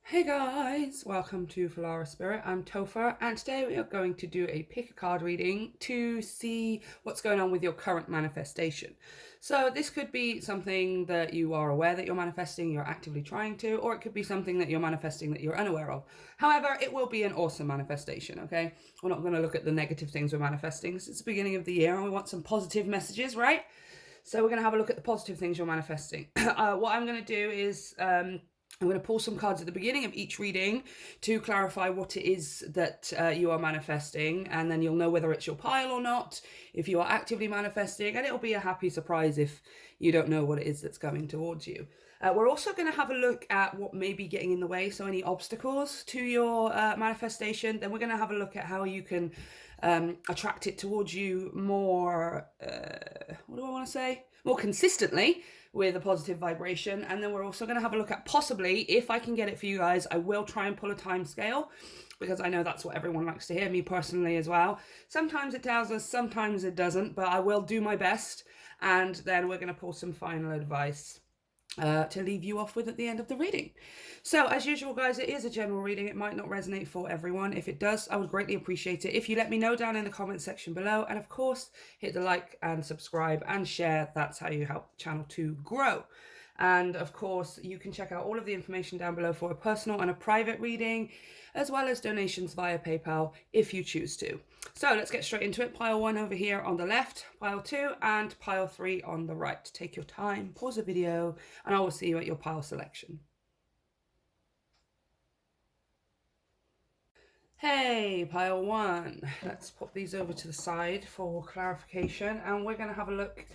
Hey guys, welcome to Filara Spirit. I'm Topher, and today we are going to do a pick a card reading to see what's going on with your current manifestation. So this could be something that you are aware that you're manifesting, you're actively trying to, or it could be something that you're manifesting that you're unaware of. However, it will be an awesome manifestation, okay? We're not going to look at the negative things we're manifesting. It's the beginning of the year and we want some positive messages, right? So we're going to have a look at the positive things you're manifesting. What I'm going to do is I'm going to pull some cards at the beginning of each reading to clarify what it is that you are manifesting, and then you'll know whether it's your pile or not, if you are actively manifesting, and it'll be a happy surprise if you don't know what it is that's coming towards you. We're also going to have a look at what may be getting in the way, so any obstacles to your manifestation. Then we're going to have a look at how you can attract it towards you more, what do I want to say? More consistently with a positive vibration. And then we're also going to have a look at possibly, if I can get it for you guys, I will try and pull a time scale, because I know that's what everyone likes to hear, me personally as well. Sometimes it tells us, sometimes it doesn't, but I will do my best. And then we're going to pull some final advice to leave you off with at the end of the reading. So as usual, guys, it is a general reading. It might not resonate for everyone. If it does, I would greatly appreciate it if you let me know down in the comment section below. And of course, hit the like and subscribe and share. That's how you help the channel to grow. And of course, you can check out all of the information down below for a personal and a private reading, as well as donations via PayPal if you choose to. So let's get straight into it. Pile 1 over here on the left, pile 2, and pile 3 on the right. Take your time, pause the video, and I will see you at your pile selection. Hey, pile 1. Let's put these over to the side for clarification, and we're going to have a look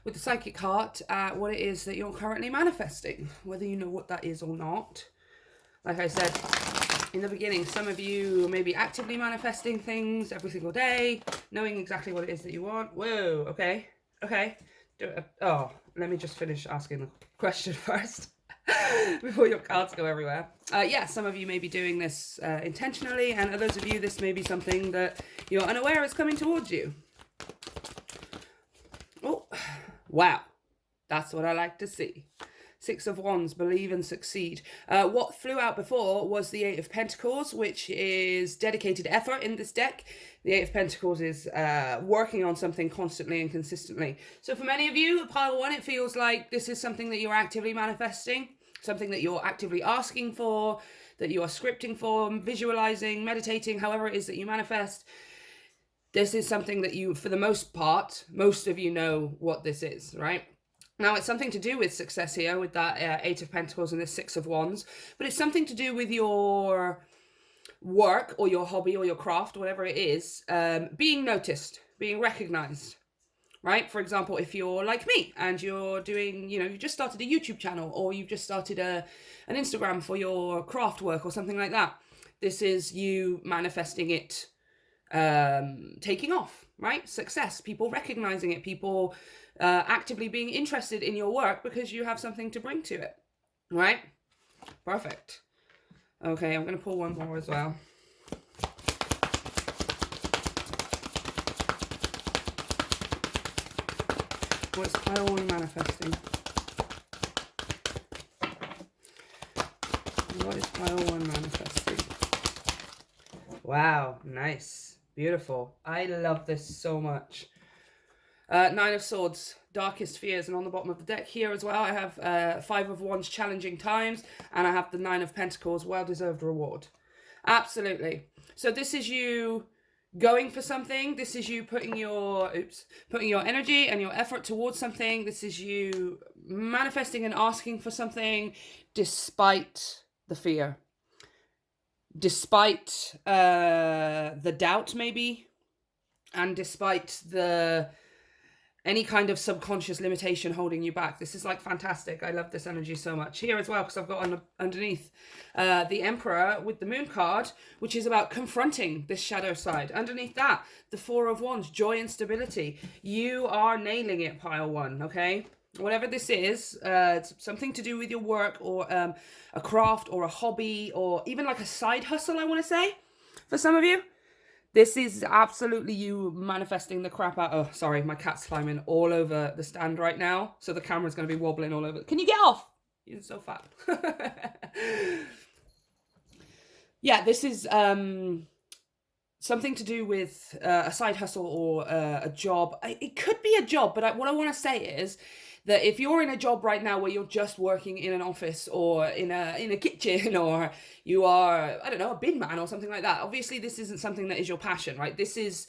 with the psychic heart at what it is that you're currently manifesting, whether you know what that is or not. Like I said in the beginning, some of you may be actively manifesting things every single day, knowing exactly what it is that you want. Whoa, okay. Oh, let me just finish asking the question first before your cards go everywhere. Yeah, some of you may be doing this intentionally, and others of you, this may be something that you're unaware is coming towards you. Oh, wow. That's what I like to see. 6 of Wands, believe and succeed. What flew out before was the 8 of Pentacles, which is dedicated effort in this deck. The 8 of Pentacles is working on something constantly and consistently. So for many of you, pile 1, it feels like this is something that you're actively manifesting, something that you're actively asking for, that you are scripting for, visualizing, meditating, however it is that you manifest. This is something that you, for the most part, most of you know what this is, right? Now, it's something to do with success here, with that 8 of Pentacles and the 6 of Wands, but it's something to do with your work or your hobby or your craft, whatever it is, being noticed, being recognized, right? For example, if you're like me and you're doing, you just started a YouTube channel, or you've just started an Instagram for your craft work or something like that. This is you manifesting it taking off, right? Success, people recognizing it, people actively being interested in your work because you have something to bring to it, right? Perfect. Okay, I'm going to pull one more as well. What's pile 1 manifesting? What is pile 1 manifesting? Wow, nice. Beautiful. I love this so much. 9 of Swords, darkest fears, and on the bottom of the deck here as well, I have 5 of Wands, challenging times, and I have the 9 of Pentacles, well-deserved reward. Absolutely. So this is you going for something. This is you putting your energy and your effort towards something. This is you manifesting and asking for something despite the fear, despite the doubt maybe, and despite any kind of subconscious limitation holding you back. This is like fantastic. I love this energy so much. Here as well, because I've got underneath the Emperor with the Moon card, which is about confronting this shadow side. Underneath that, the 4 of Wands, joy and stability. You are nailing it, pile 1, okay? Whatever this is, it's something to do with your work, or a craft, or a hobby, or even like a side hustle, I want to say, for some of you. This is absolutely you manifesting the crap out. Oh, sorry, my cat's climbing all over the stand right now, so the camera's going to be wobbling all over. Can you get off? You're so fat. Yeah, this is something to do with a side hustle or a job. It could be a job, but what I want to say is that if you're in a job right now where you're just working in an office or in a kitchen, or you are, I don't know, a bin man or something like that, obviously this isn't something that is your passion, right? This is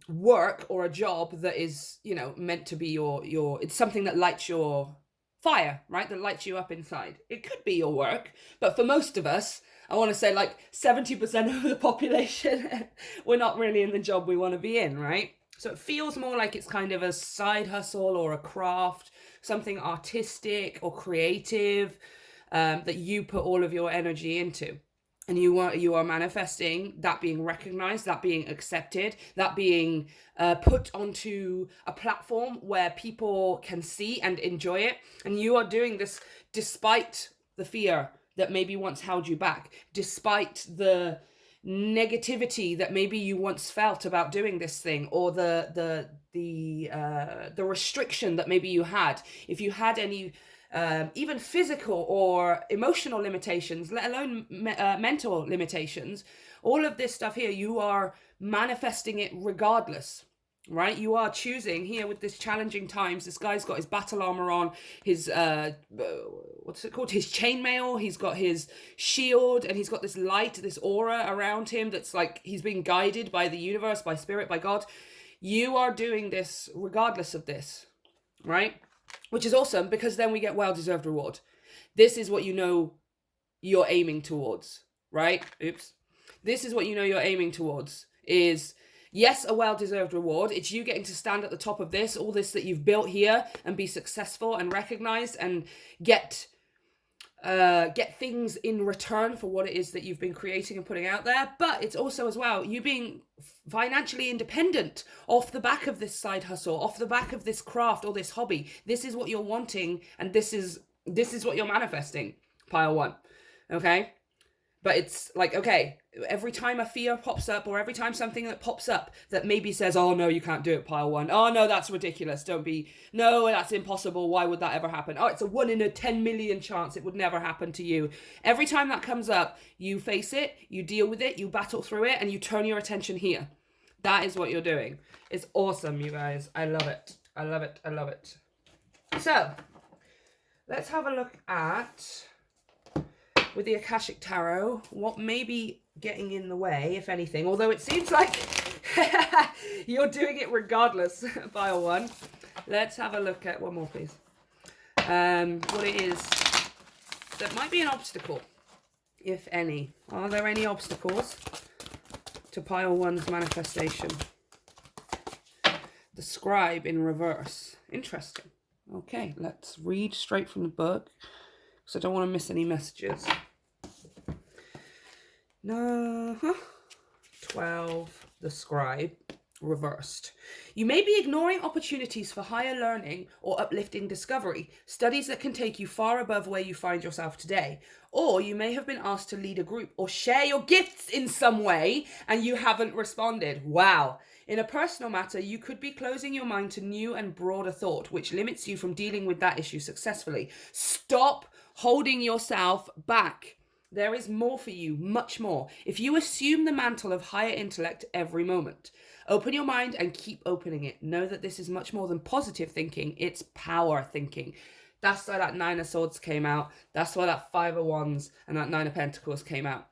work or a job that is, you know, meant to be your it's something that lights your fire, right? That lights you up inside. It could be your work, but for most of us, I want to say like 70% of the population, we're not really in the job we want to be in, right? So it feels more like it's kind of a side hustle or a craft, something artistic or creative, that you put all of your energy into. And you are manifesting that being recognized, that being accepted, that being put onto a platform where people can see and enjoy it. And you are doing this despite the fear that maybe once held you back, despite the negativity that maybe you once felt about doing this thing, or the restriction that maybe you had. If you had any even physical or emotional limitations, let alone mental limitations, all of this stuff here, you are manifesting it regardless, right? You are choosing here with this challenging times. This guy's got his battle armor on, his what's it called, his chainmail, he's got his shield, and he's got this light, this aura around him that's like he's being guided by the universe, by spirit, by God. You are doing this regardless of this, right? Which is awesome, because then we get well-deserved reward. This is what you know you're aiming towards, right? Oops. This is what you know you're aiming towards is, yes, a well-deserved reward. It's you getting to stand at the top of this, all this that you've built here, and be successful and recognized and get things in return for what it is that you've been creating and putting out there. But it's also as well you being financially independent off the back of this side hustle, off the back of this craft or this hobby. This is what you're wanting, and this is what you're manifesting, pile one. Okay? But it's like, okay, every time a fear pops up, or every time something that pops up that maybe says, oh no, you can't do it, pile one. Oh no, that's ridiculous. No, that's impossible. Why would that ever happen? Oh, it's a 1 in a 10 million chance. It would never happen to you. Every time that comes up, you face it, you deal with it, you battle through it, and you turn your attention here. That is what you're doing. It's awesome, you guys. I love it. I love it. I love it. So, let's have a look at, with the Akashic Tarot, what may be getting in the way, if anything, although it seems like you're doing it regardless, pile one. Let's have a look at one more, please. What it is that might be an obstacle, if any. Are there any obstacles to pile one's manifestation? The Scribe in reverse. Interesting. Okay, let's read straight from the book, because I don't want to miss any messages. 12, the Scribe, reversed. You may be ignoring opportunities for higher learning or uplifting discovery, studies that can take you far above where you find yourself today. Or you may have been asked to lead a group or share your gifts in some way, and you haven't responded. Wow. In a personal matter, you could be closing your mind to new and broader thought, which limits you from dealing with that issue successfully. Stop holding yourself back. There is more for you, much more, if you assume the mantle of higher intellect every moment. Open your mind and keep opening it. Know that this is much more than positive thinking. It's power thinking. That's why that 9 of Swords came out. That's why that 5 of Wands and that 9 of Pentacles came out.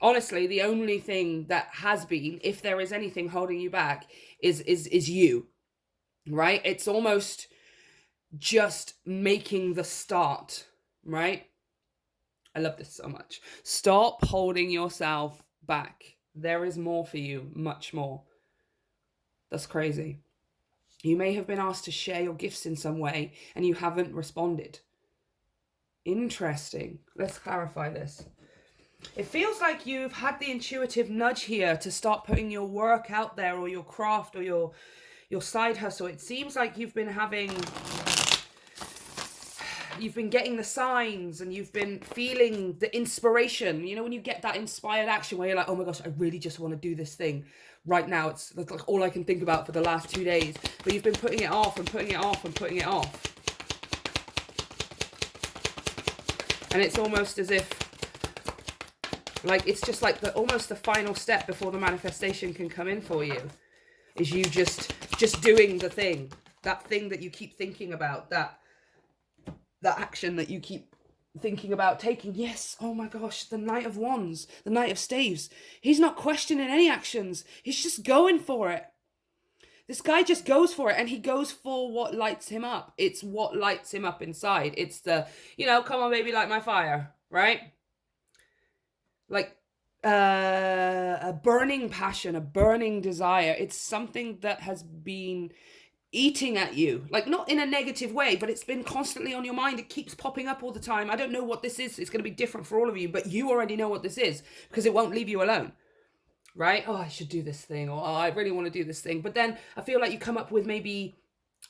Honestly, the only thing that has been, if there is anything holding you back, is you, right? It's almost just making the start, right? I love this so much. Stop holding yourself back. There is more for you, much more. That's crazy. You may have been asked to share your gifts in some way, and you haven't responded. Interesting. Let's clarify this. It feels like you've had the intuitive nudge here to start putting your work out there, or your craft, or your side hustle. It seems like you've been getting the signs, and you've been feeling the inspiration. You know, when you get that inspired action where you're like, oh my gosh, I really just want to do this thing right now. It's like all I can think about for the last 2 days. But you've been putting it off and putting it off and putting it off. And it's almost as if, Like, it's just like almost the final step before the manifestation can come in for you, is you just doing the thing, that thing that you keep thinking about, that action that you keep thinking about taking. Yes, oh my gosh, the Knight of Wands, the Knight of Staves. He's not questioning any actions. He's just going for it. This guy just goes for it, and he goes for what lights him up. It's what lights him up inside. It's the, come on, baby, light my fire, right? Like a burning passion, a burning desire. It's something that has been eating at you, like not in a negative way, but it's been constantly on your mind. It keeps popping up all the time. I don't know what this is. It's going to be different for all of you, but you already know what this is because it won't leave you alone. Right? Oh, I should do this thing, or oh, I really want to do this thing. But then I feel like you come up with maybe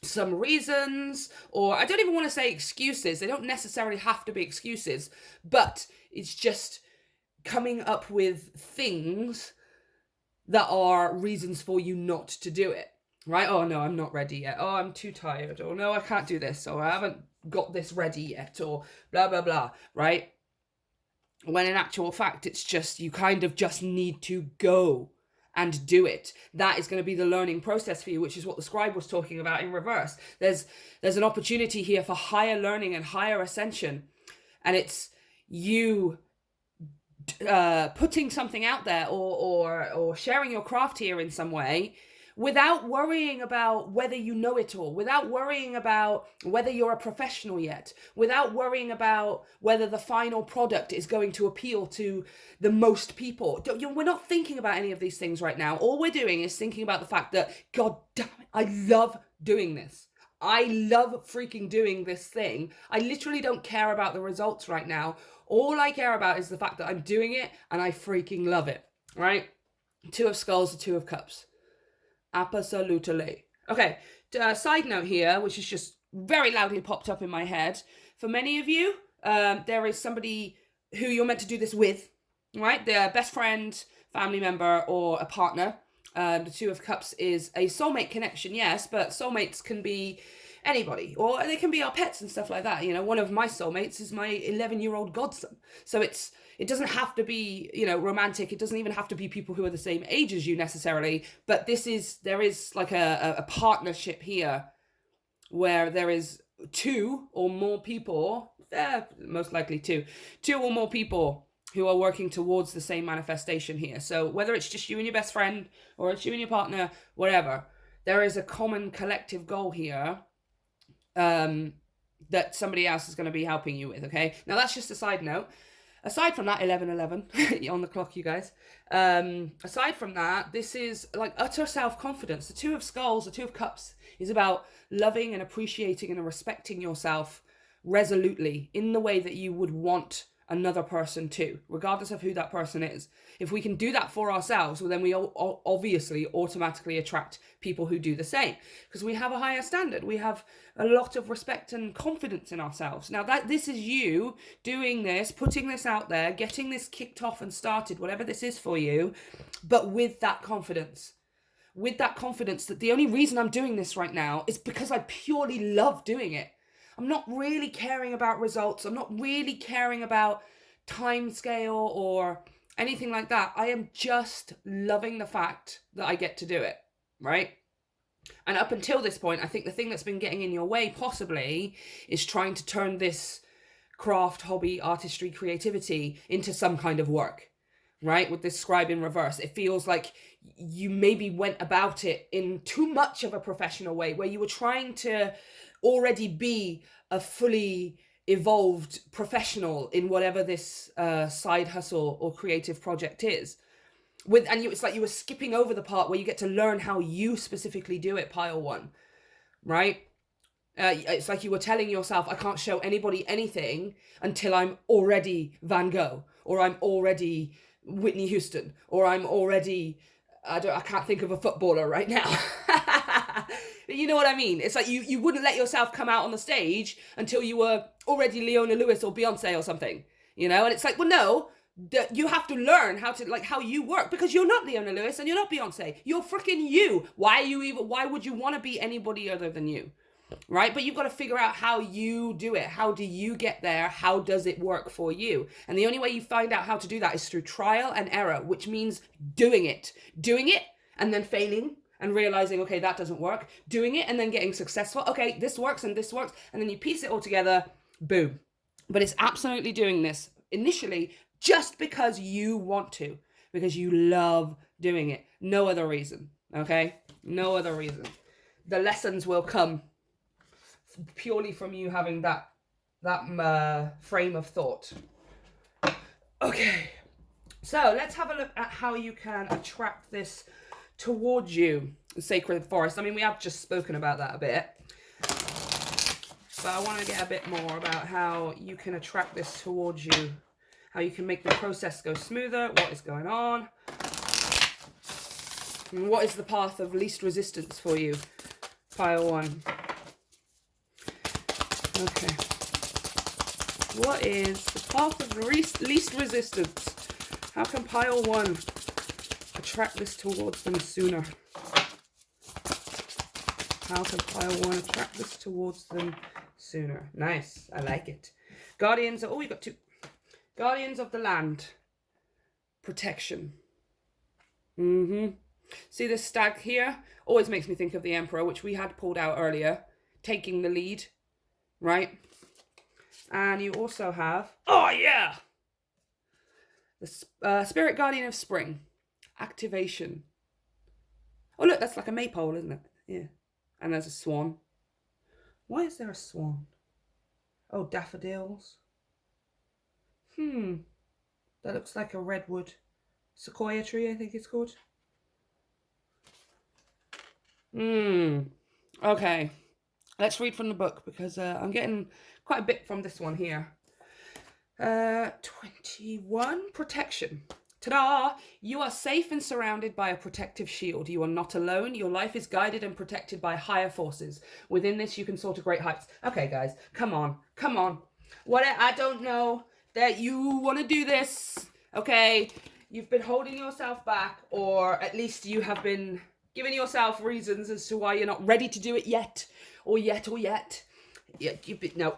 some reasons, or I don't even want to say excuses. They don't necessarily have to be excuses, but it's just coming up with things that are reasons for you not to do it. Right? Oh, no, I'm not ready yet. Oh, I'm too tired. Or no, I can't do this. Or I haven't got this ready yet. Or blah, blah, blah. Right? When in actual fact, it's just, you kind of just need to go and do it. That is going to be the learning process for you, which is what the scribe was talking about in reverse. There's an opportunity here for higher learning and higher ascension. And it's you putting something out there or sharing your craft here in some way, without worrying about whether you know it all, without worrying about whether you're a professional yet, without worrying about whether the final product is going to appeal to the most people. We're not thinking about any of these things right now. All we're doing is thinking about the fact that, God damn it, I love doing this. I love freaking doing this thing. I literally don't care about the results right now. All I care about is the fact that I'm doing it and I freaking love it, right? Two of Skulls, the Two of Cups. Absolutely. Okay, side note here, which is just very loudly popped up in my head. For many of you, there is somebody who you're meant to do this with, right? Their best friend, family member, or a partner. The Two of Cups is a soulmate connection, yes, but soulmates can be anybody, or they can be our pets and stuff like that. One of my soulmates is my 11-year-old godson. So it doesn't have to be, romantic. It doesn't even have to be people who are the same age as you necessarily. But there is like a partnership here where there is two or more people, most likely two or more people who are working towards the same manifestation here. So whether it's just you and your best friend, or it's you and your partner, whatever, there is a common collective goal here that somebody else is going to be helping you with, okay? Now, that's just a side note. Aside from that, 11:11 on the clock, you guys. Aside from that, this is like utter self-confidence. The Two of Skulls, the Two of Cups, is about loving and appreciating and respecting yourself resolutely in the way that you would want another person to, regardless of who that person is. If we can do that for ourselves, well, then we obviously automatically attract people who do the same, because we have a higher standard. We have a lot of respect and confidence in ourselves. Now, this is you doing this, putting this out there, getting this kicked off and started, whatever this is for you, but with that confidence. With that confidence that the only reason I'm doing this right now is because I purely love doing it. I'm not really caring about results. I'm not really caring about time scale or anything like that. I am just loving the fact that I get to do it, right? And up until this point, I think the thing that's been getting in your way possibly is trying to turn this craft, hobby, artistry, creativity into some kind of work, right? With this scribe in reverse, it feels like you maybe went about it in too much of a professional way, where you were trying to already be a fully evolved professional in whatever this side hustle or creative project is. It's like you were skipping over the part where you get to learn how you specifically do it, pile one, right? It's like you were telling yourself, I can't show anybody anything until I'm already Van Gogh, or I'm already Whitney Houston, or I'm already, I can't think of a footballer right now. You know what I mean? It's like you wouldn't let yourself come out on the stage until you were already Leona Lewis or Beyonce or something, And it's like, well, no, you have to learn how you work, because you're not Leona Lewis and you're not Beyonce. You're freaking you. Why would you want to be anybody other than you? right? But you've got to figure out how you do it. How do you get there? How does it work for you? And the only way you find out how to do that is through trial and error, which means doing it and then failing and realizing, okay, that doesn't work. Doing it and then getting successful. Okay, this works and this works. And then you piece it all together, boom. But it's absolutely doing this initially just because you want to, because you love doing it. No other reason, okay? No other reason. The lessons will come purely from you having that frame of thought. Okay, so let's have a look at how you can attract this towards you, the sacred forest. I mean, we have just spoken about that a bit, but I want to get a bit more about how you can attract this towards you, how you can make the process go smoother, what is going on, and what is the path of least resistance for you, pile 1. Okay. What is the path of least resistance? How can pile 1 attract this towards them sooner? How can pile 1 attract this towards them sooner? Nice. I like it. Guardians. Oh, we got 2. Guardians of the land. Protection. See this stag here? Always makes me think of the Emperor, which we had pulled out earlier. Taking the lead. Right? And you also have... Oh, yeah! The Spirit Guardian of Spring. Activation. Oh, look, that's like a maypole, isn't it? Yeah. And there's a swan. Why is there a swan? Oh, daffodils. That looks like a redwood. Sequoia tree, I think it's called. Okay. Let's read from the book because I'm getting quite a bit from this one here. 21. Protection. Ta-da! You are safe and surrounded by a protective shield. You are not alone. Your life is guided and protected by higher forces. Within this, you can soar to great heights. Okay, guys, come on. What? I don't know that you want to do this. Okay, you've been holding yourself back, or at least you have been giving yourself reasons as to why you're not ready to do it yet. Yeah, no.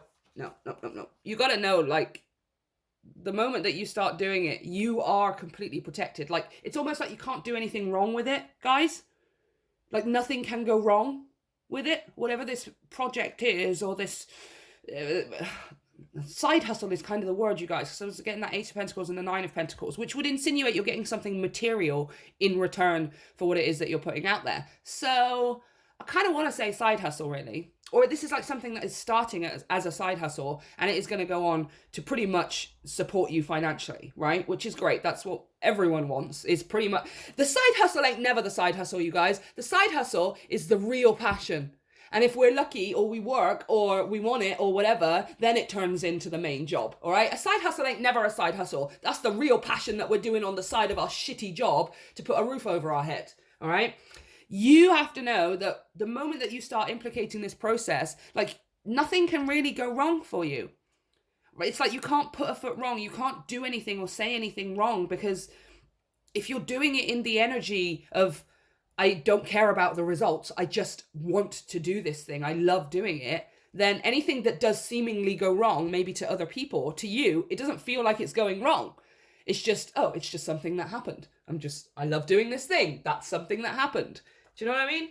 You gotta know, like, the moment that you start doing it, you are completely protected. Like, it's almost like you can't do anything wrong with it, guys. Like, nothing can go wrong with it. Whatever this project is, or this side hustle is kind of the word, you guys. So I was getting that 8 of Pentacles and the 9 of Pentacles, which would insinuate you're getting something material in return for what it is that you're putting out there. So I kind of want to say side hustle, really. Or this is like something that is starting as a side hustle, and it is going to go on to pretty much support you financially, right? Which is great. That's what everyone wants, is pretty much... The side hustle ain't never the side hustle, you guys. The side hustle is the real passion. And if we're lucky, or we work, or we want it, or whatever, then it turns into the main job, all right? A side hustle ain't never a side hustle. That's the real passion that we're doing on the side of our shitty job to put a roof over our head, all right? You have to know that the moment that you start implicating this process, like, nothing can really go wrong for you. Right? It's like you can't put a foot wrong. You can't do anything or say anything wrong, because if you're doing it in the energy of, I don't care about the results, I just want to do this thing, I love doing it, then anything that does seemingly go wrong, maybe to other people or to you, it doesn't feel like it's going wrong. It's just, oh, it's just something that happened. I love doing this thing. That's something that happened. Do you know what I mean?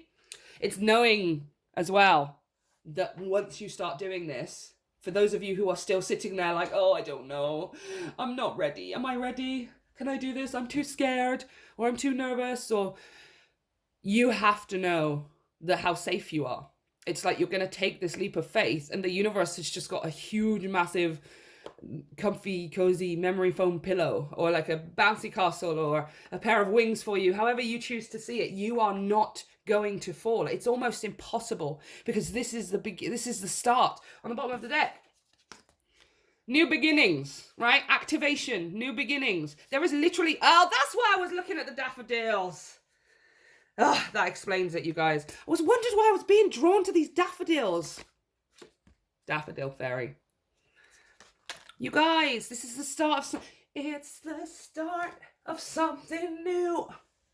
It's knowing as well that once you start doing this, for those of you who are still sitting there like, oh, I don't know, I'm not ready. Am I ready? Can I do this? I'm too scared, or I'm too nervous, or... You have to know that how safe you are. It's like you're going to take this leap of faith, and the universe has just got a huge, massive, comfy, cozy memory foam pillow, or like a bouncy castle, or a pair of wings for you. However you choose to see it, you are not going to fall. It's almost impossible, because this is the start on the bottom of the deck. New beginnings, right? Activation, new beginnings. There is literally... Oh, that's why I was looking at the daffodils. That explains it, you guys. I was wondering why I was being drawn to these daffodils. Daffodil fairy. You guys, this is the start of... It's the start of something new.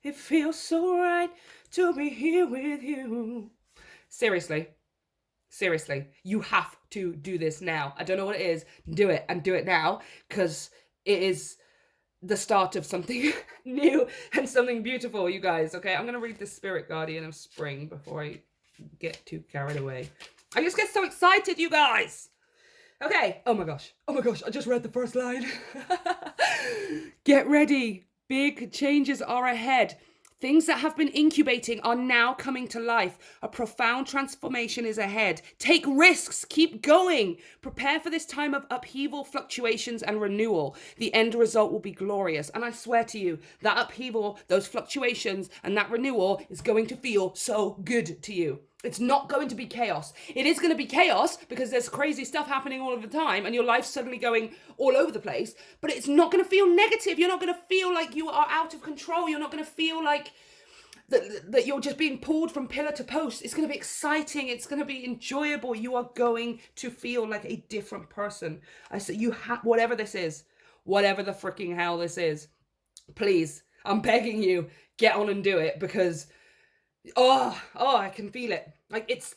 It feels so right to be here with you. Seriously. Seriously, you have to do this now. I don't know what it is. Do it, and do it now, because it is the start of something new and something beautiful, you guys. Okay, I'm going to read the Spirit Guardian of Spring before I get too carried away. I just get so excited, you guys. Okay. Oh my gosh. I just read the first line. Get ready. Big changes are ahead. Things that have been incubating are now coming to life. A profound transformation is ahead. Take risks. Keep going. Prepare for this time of upheaval, fluctuations, and renewal. The end result will be glorious. And I swear to you, that upheaval, those fluctuations, and that renewal is going to feel so good to you. It's not going to be chaos. It is going to be chaos because there's crazy stuff happening all of the time and your life's suddenly going all over the place, but it's not going to feel negative. You're not going to feel like you are out of control. You're not going to feel like that you're just being pulled from pillar to post. It's going to be exciting. It's going to be enjoyable. You are going to feel like a different person. I said, whatever this is, whatever the freaking hell this is, please, I'm begging you, get on and do it, because oh, I can feel it. Like it's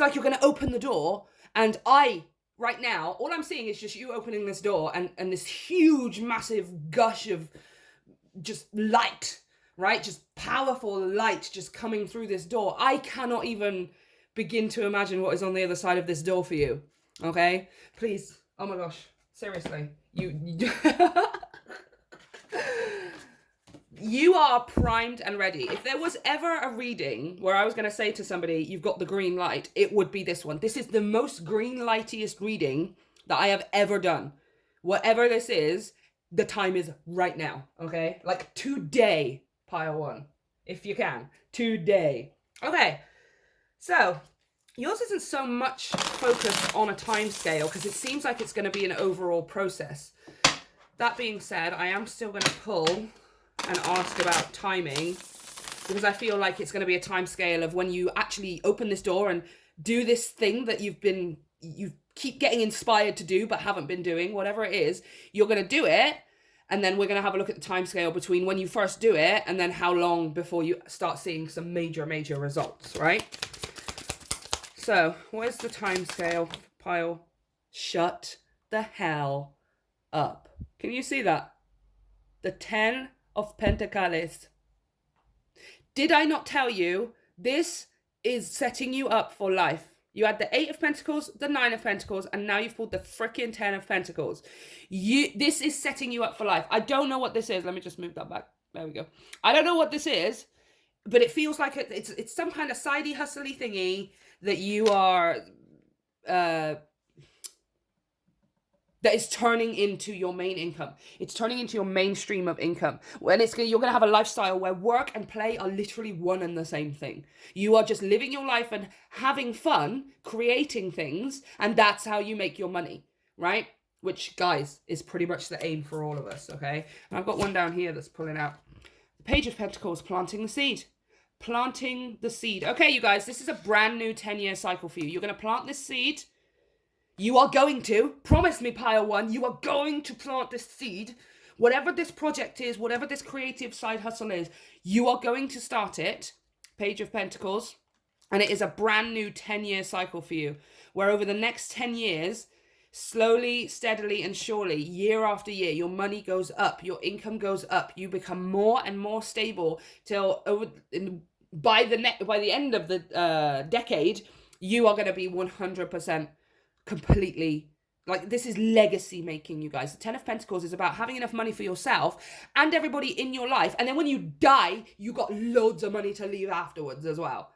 like you're going to open the door, and right now, all I'm seeing is just you opening this door and this huge, massive gush of just light, right? Just powerful light just coming through this door. I cannot even begin to imagine what is on the other side of this door for you. Okay? Please. Oh my gosh. Seriously. You You are primed and ready. If there was ever a reading where I was going to say to somebody, you've got the green light, it would be this one. This is the most green lightiest reading that I have ever done. Whatever this is, the time is right now, okay? Like today, pile one, if you can. Today. Okay, so yours isn't so much focused on a time scale because it seems like it's going to be an overall process. That being said, I am still going to pull and ask about timing, because I feel like it's going to be a time scale of when you actually open this door and do this thing that you keep getting inspired to do but haven't been doing, whatever it is, you're going to do it, and then we're going to have a look at the time scale between when you first do it and then how long before you start seeing some major results, right? So, where's the time scale pile? Shut the hell up. Can you see that? The 10 of Pentacles. Did I not tell you this is setting you up for life? You had the 8 of Pentacles, the 9 of Pentacles, and now you've pulled the freaking 10 of Pentacles. This is setting you up for life. I don't know what this is. Let me just move that back. There we go. I don't know what this is, but it feels like it's some kind of sidey hustly thingy that you are that is turning into your main income. It's turning into your mainstream of income. When you're going to have a lifestyle where work and play are literally one and the same thing. You are just living your life and having fun, creating things, and that's how you make your money, right? Which, guys, is pretty much the aim for all of us, okay? And I've got one down here that's pulling out. The Page of Pentacles, planting the seed. Planting the seed. Okay, you guys, this is a brand new 10-year cycle for you. You're going to plant this seed. You are going to, promise me, pile one, you are going to plant this seed. Whatever this project is, whatever this creative side hustle is, you are going to start it. Page of Pentacles. And it is a brand new 10-year cycle for you, where over the next 10 years, slowly, steadily, and surely, year after year, your money goes up, your income goes up, you become more and more stable till by the end of the decade, you are going to be 100% completely, like, this is legacy making, you guys. The 10 of Pentacles is about having enough money for yourself and everybody in your life, and then when you die, you got loads of money to leave afterwards as well,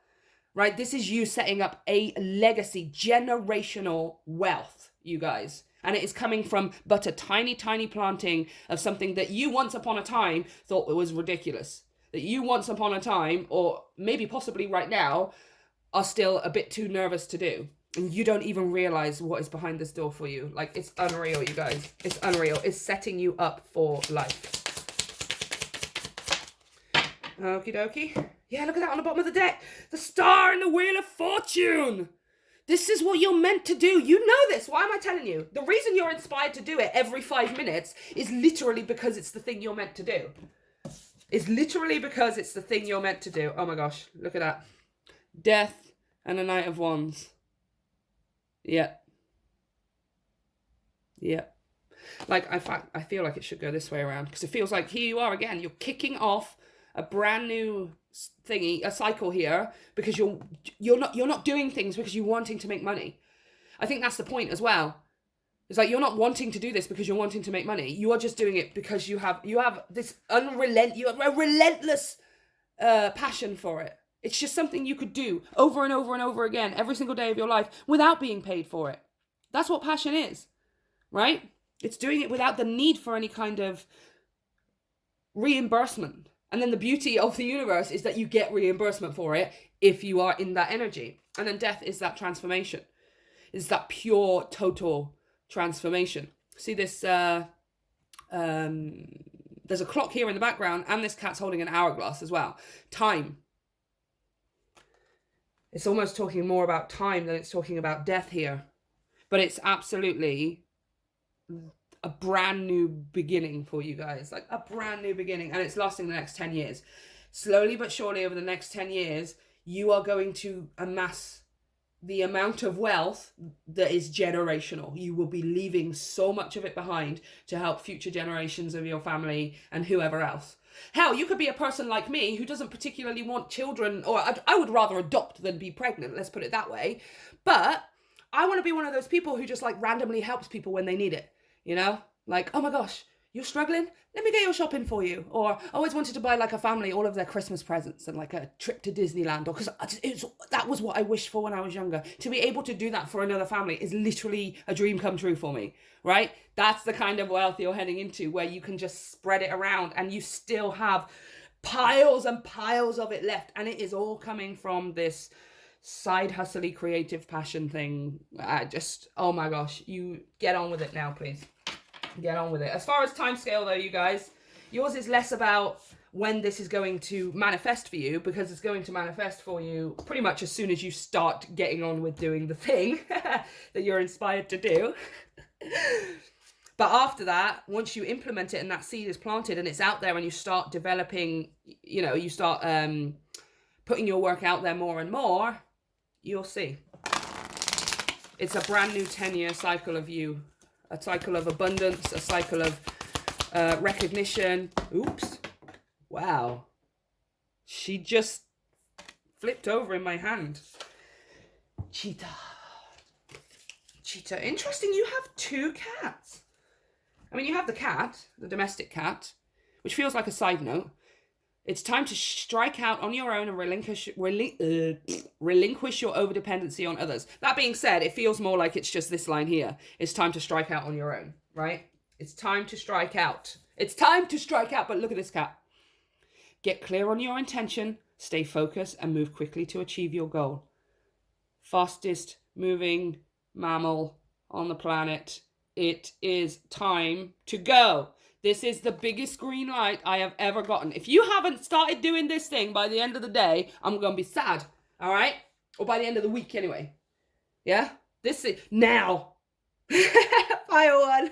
right? This is you setting up a legacy, generational wealth, you guys. And it is coming from but a tiny planting of something that you once upon a time thought was ridiculous, that you once upon a time, or maybe possibly right now, are still a bit too nervous to do. And you don't even realize what is behind this door for you. Like, it's unreal, you guys. It's unreal. It's setting you up for life. Okie dokie. Yeah, look at that on the bottom of the deck. The Star and the Wheel of Fortune. This is what you're meant to do. You know this. Why am I telling you? The reason you're inspired to do it every 5 minutes is literally because it's the thing you're meant to do. It's literally because it's the thing you're meant to do. Oh my gosh. Look at that. Death and the Knight of Wands. Yeah. Yeah. Like, I feel like it should go this way around, because it feels like here you are again. You're kicking off a brand new thingy, a cycle here, because you're not doing things because you're wanting to make money. I think that's the point as well. It's like you're not wanting to do this because you're wanting to make money. You are just doing it because you have this you have a relentless passion for it. It's just something you could do over and over and over again every single day of your life without being paid for it. That's what passion is, right? It's doing it without the need for any kind of reimbursement. And then the beauty of the universe is that you get reimbursement for it if you are in that energy. And then death is that transformation. It's that pure, total transformation. See this, there's a clock here in the background, and this cat's holding an hourglass as well. Time. It's almost talking more about time than it's talking about death here. But it's absolutely a brand new beginning for you guys. Like a brand new beginning. And it's lasting the next 10 years. Slowly but surely over the next 10 years, you are going to amass the amount of wealth that is generational. You will be leaving so much of it behind to help future generations of your family and whoever else. Hell, you could be a person like me who doesn't particularly want children, or I would rather adopt than be pregnant, let's put it that way. But I want to be one of those people who just like randomly helps people when they need it, you know? Like, oh my gosh, you're struggling? Let me get your shopping for you. Or I always wanted to buy like a family all of their Christmas presents and like a trip to Disneyland. Or because that was what I wished for when I was younger. To be able to do that for another family is literally a dream come true for me, right? That's the kind of wealth you're heading into, where you can just spread it around and you still have piles and piles of it left. And it is all coming from this side hustly creative passion thing. Oh my gosh, you get on with it now, please. Get on with it. As far as timescale though, you guys, yours is less about when this is going to manifest for you, because it's going to manifest for you pretty much as soon as you start getting on with doing the thing that you're inspired to do. But after that, once you implement it and that seed is planted and it's out there and you start developing, you start putting your work out there more and more, you'll see. It's a brand new 10-year cycle of you. A cycle of abundance, a cycle of recognition. Oops. Wow. She just flipped over in my hand. Cheetah. Interesting, you have 2 cats. I mean, you have the cat, the domestic cat, which feels like a side note. It's time to strike out on your own and relinquish your overdependency on others. That being said, it feels more like it's just this line here. It's time to strike out on your own, right? It's time to strike out. It's time to strike out, but look at this cat. Get clear on your intention, stay focused, and move quickly to achieve your goal. Fastest moving mammal on the planet. It is time to go. This is the biggest green light I have ever gotten. If you haven't started doing this thing by the end of the day, I'm going to be sad. All right? Or by the end of the week anyway. Yeah? This is now. Fire one.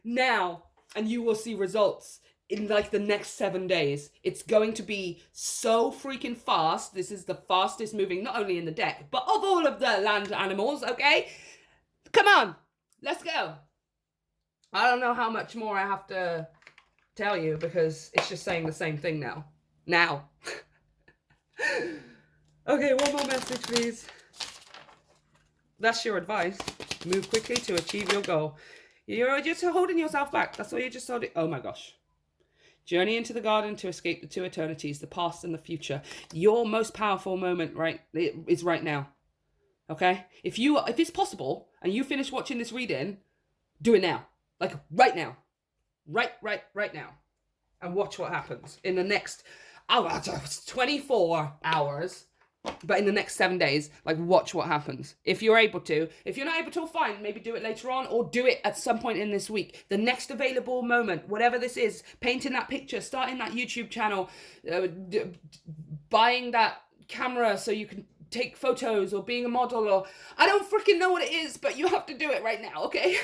Now. And you will see results in like the next 7 days. It's going to be so freaking fast. This is the fastest moving, not only in the deck, but of all of the land animals, okay? Come on. Let's go. I don't know how much more I have to tell you, because it's just saying the same thing now. Now. Okay, one more message, please. That's your advice. Move quickly to achieve your goal. You're just holding yourself back. That's all you're just holding. Oh my gosh. Journey into the garden to escape the 2 eternities, the past and the future. Your most powerful moment is right now. Okay? If it's possible and you finish watching this reading, do it now. Like right now. Right now. And watch what happens in the next 24 hours. But in the next 7 days, like watch what happens. If you're able to. If you're not able to, fine. Maybe do it later on, or do it at some point in this week. The next available moment, whatever this is, painting that picture, starting that YouTube channel, buying that camera so you can take photos, or being a model, or I don't freaking know what it is, but you have to do it right now, okay?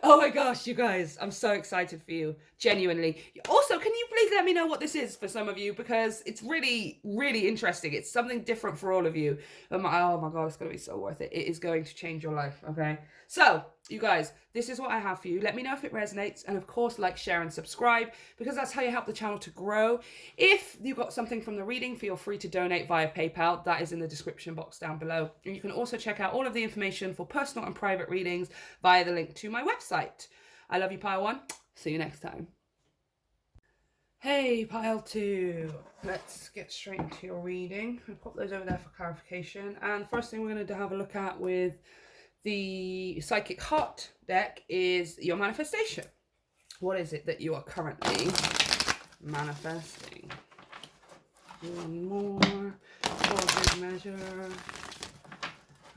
Oh my gosh, you guys, I'm so excited for you, genuinely. Also, can you please let me know what this is for some of you, because it's really, really interesting. It's something different for all of you. Oh my god, it's going to be so worth it. It is going to change your life, okay? So, you guys, this is what I have for you. Let me know if it resonates, and of course, like, share, and subscribe, because that's how you help the channel to grow. If you got something from the reading, feel free to donate via PayPal. That is in the description box down below. And you can also check out all of the information for personal and private readings via the link to my website. I love you, Pile 1. See you next time. Hey, Pile 2. Let's get straight into your reading. I'll pop those over there for clarification. And the first thing we're going to have a look at with the Psychic Heart deck is your manifestation. What is it that you are currently manifesting? One more for good measure.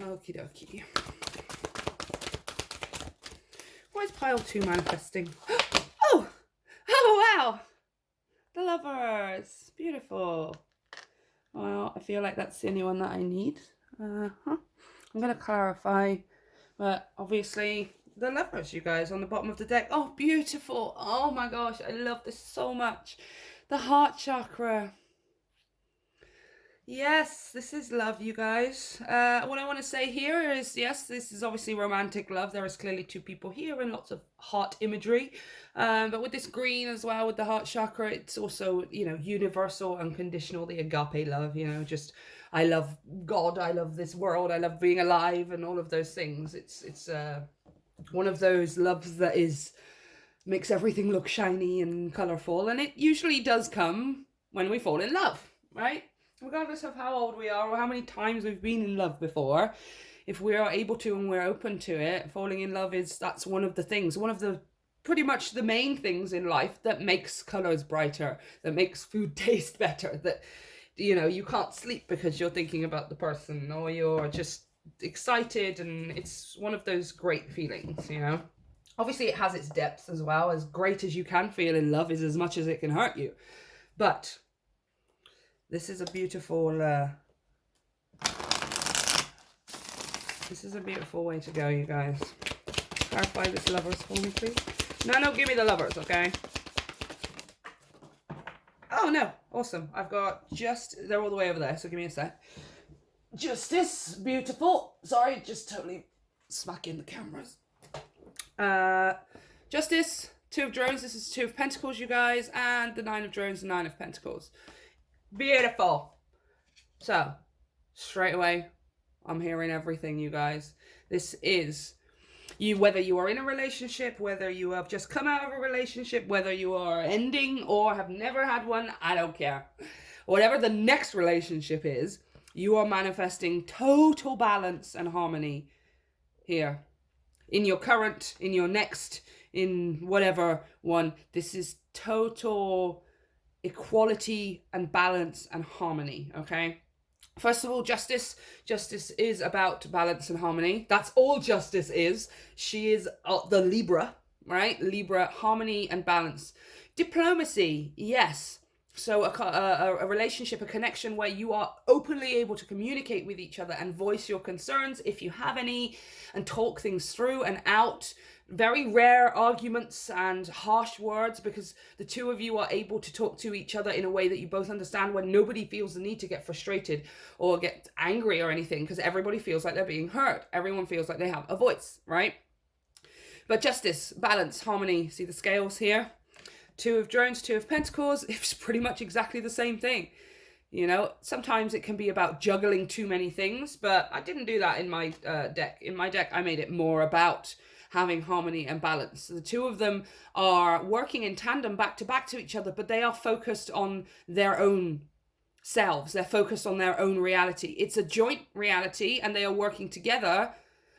Okie dokie. What is Pile 2 manifesting? Oh! Oh, wow! The Lovers. Beautiful. Well, I feel like that's the only one that I need. I'm going to clarify. But obviously, the Lovers, you guys, on the bottom of the deck. Oh, beautiful. Oh my gosh, I love this so much. The heart chakra. Yes, this is love, you guys. What I want to say here is, yes, this is obviously romantic love. There is clearly two people here and lots of heart imagery. But with this green as well, with the heart chakra, it's also, you know, universal, unconditional, the agape love, you know, just, I love God, I love this world, I love being alive, and all of those things. It's one of those loves that makes everything look shiny and colourful, and it usually does come when we fall in love, right? Regardless of how old we are or how many times we've been in love before, if we are able to and we're open to it, falling in love that's one of the things, one of the pretty much the main things in life that makes colours brighter, that makes food taste better, that, you know, you can't sleep because you're thinking about the person, or you're just excited, and it's one of those great feelings, you know. Obviously it has its depths as well. As great as you can feel in love is as much as it can hurt you, but this is a beautiful way to go, you guys. Clarify this Lovers for me, please. No, give me the Lovers, okay? Oh, no. Awesome. I've got they're all the way over there, so give me a sec. Justice. Beautiful. Sorry, just totally smacking the cameras. Justice. Two of Drones. This is Two of Pentacles, you guys. And the Nine of Drones and Nine of Pentacles. Beautiful. So, straight away, I'm hearing everything, you guys. This is you, whether you are in a relationship, whether you have just come out of a relationship, whether you are ending or have never had one, I don't care. Whatever the next relationship is, you are manifesting total balance and harmony here. In your current, in your next, in whatever one. This is total equality and balance and harmony, okay? First of all, Justice. Justice is about balance and harmony. That's all Justice is. She is the Libra, right? Libra, harmony and balance. Diplomacy, yes. So a relationship, a connection where you are openly able to communicate with each other and voice your concerns if you have any, and talk things through and out. Very rare arguments and harsh words, because the two of you are able to talk to each other in a way that you both understand, when nobody feels the need to get frustrated or get angry or anything, because everybody feels like they're being heard. Everyone feels like they have a voice, right? But Justice, balance, harmony. See the scales here? Two of Drones, Two of Pentacles. It's pretty much exactly the same thing. You know, sometimes it can be about juggling too many things, but I didn't do that in my deck. In my deck, I made it more about having harmony and balance. The two of them are working in tandem, back to back to each other, but they are focused on their own selves. They're focused on their own reality. It's a joint reality, and they are working together,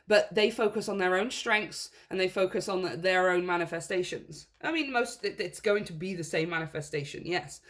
but they focus on their own strengths and they focus on their own manifestations. I mean, it's going to be the same manifestation, yes.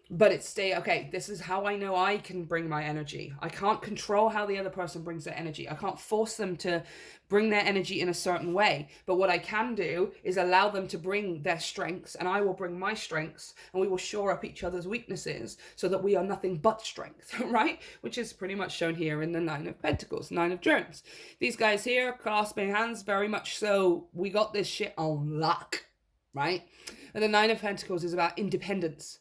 but it's okay, this is how I know I can bring my energy. I can't control how the other person brings their energy. I can't force them to bring their energy in a certain way. But what I can do is allow them to bring their strengths, and I will bring my strengths, and we will shore up each other's weaknesses so that we are nothing but strength, right? Which is pretty much shown here in the Nine of Pentacles, Nine of Dreams. These guys here, clasping hands, very much so, we got this shit on lock, right? And the Nine of Pentacles is about independence.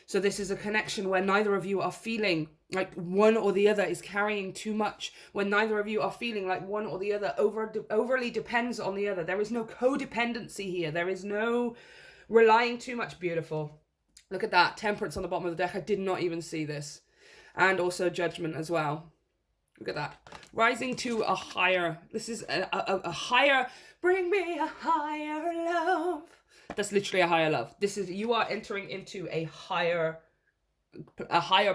So this is a connection where neither of you are feeling like one or the other is carrying too much, when neither of you are feeling like one or the other overly depends on the other. There is no codependency here. There is no relying too much. Beautiful. Look at that. Temperance on the bottom of the deck. I did not even see this. And also Judgment as well. Look at that. Rising to a higher. This is a higher. Bring me a higher love. That's literally a higher love. This is, you are entering into a higher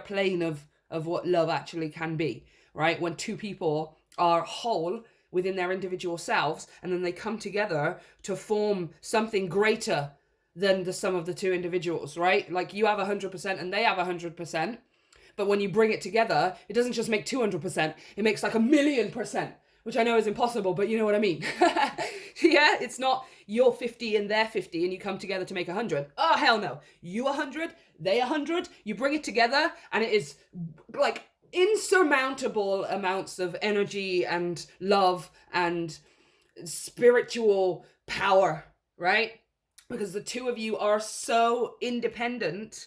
plane of what love actually can be, right? When two people are whole within their individual selves, and then they come together to form something greater than the sum of the two individuals, right? Like you have 100% and they have 100%, but when you bring it together, it doesn't just make 200%, it makes like 1,000,000%, which I know is impossible, but you know what I mean. Yeah, it's not you're 50 and they're 50 and you come together to make 100. Oh, hell no. You 100, they 100, you bring it together and it is like insurmountable amounts of energy and love and spiritual power, right? Because the two of you are so independent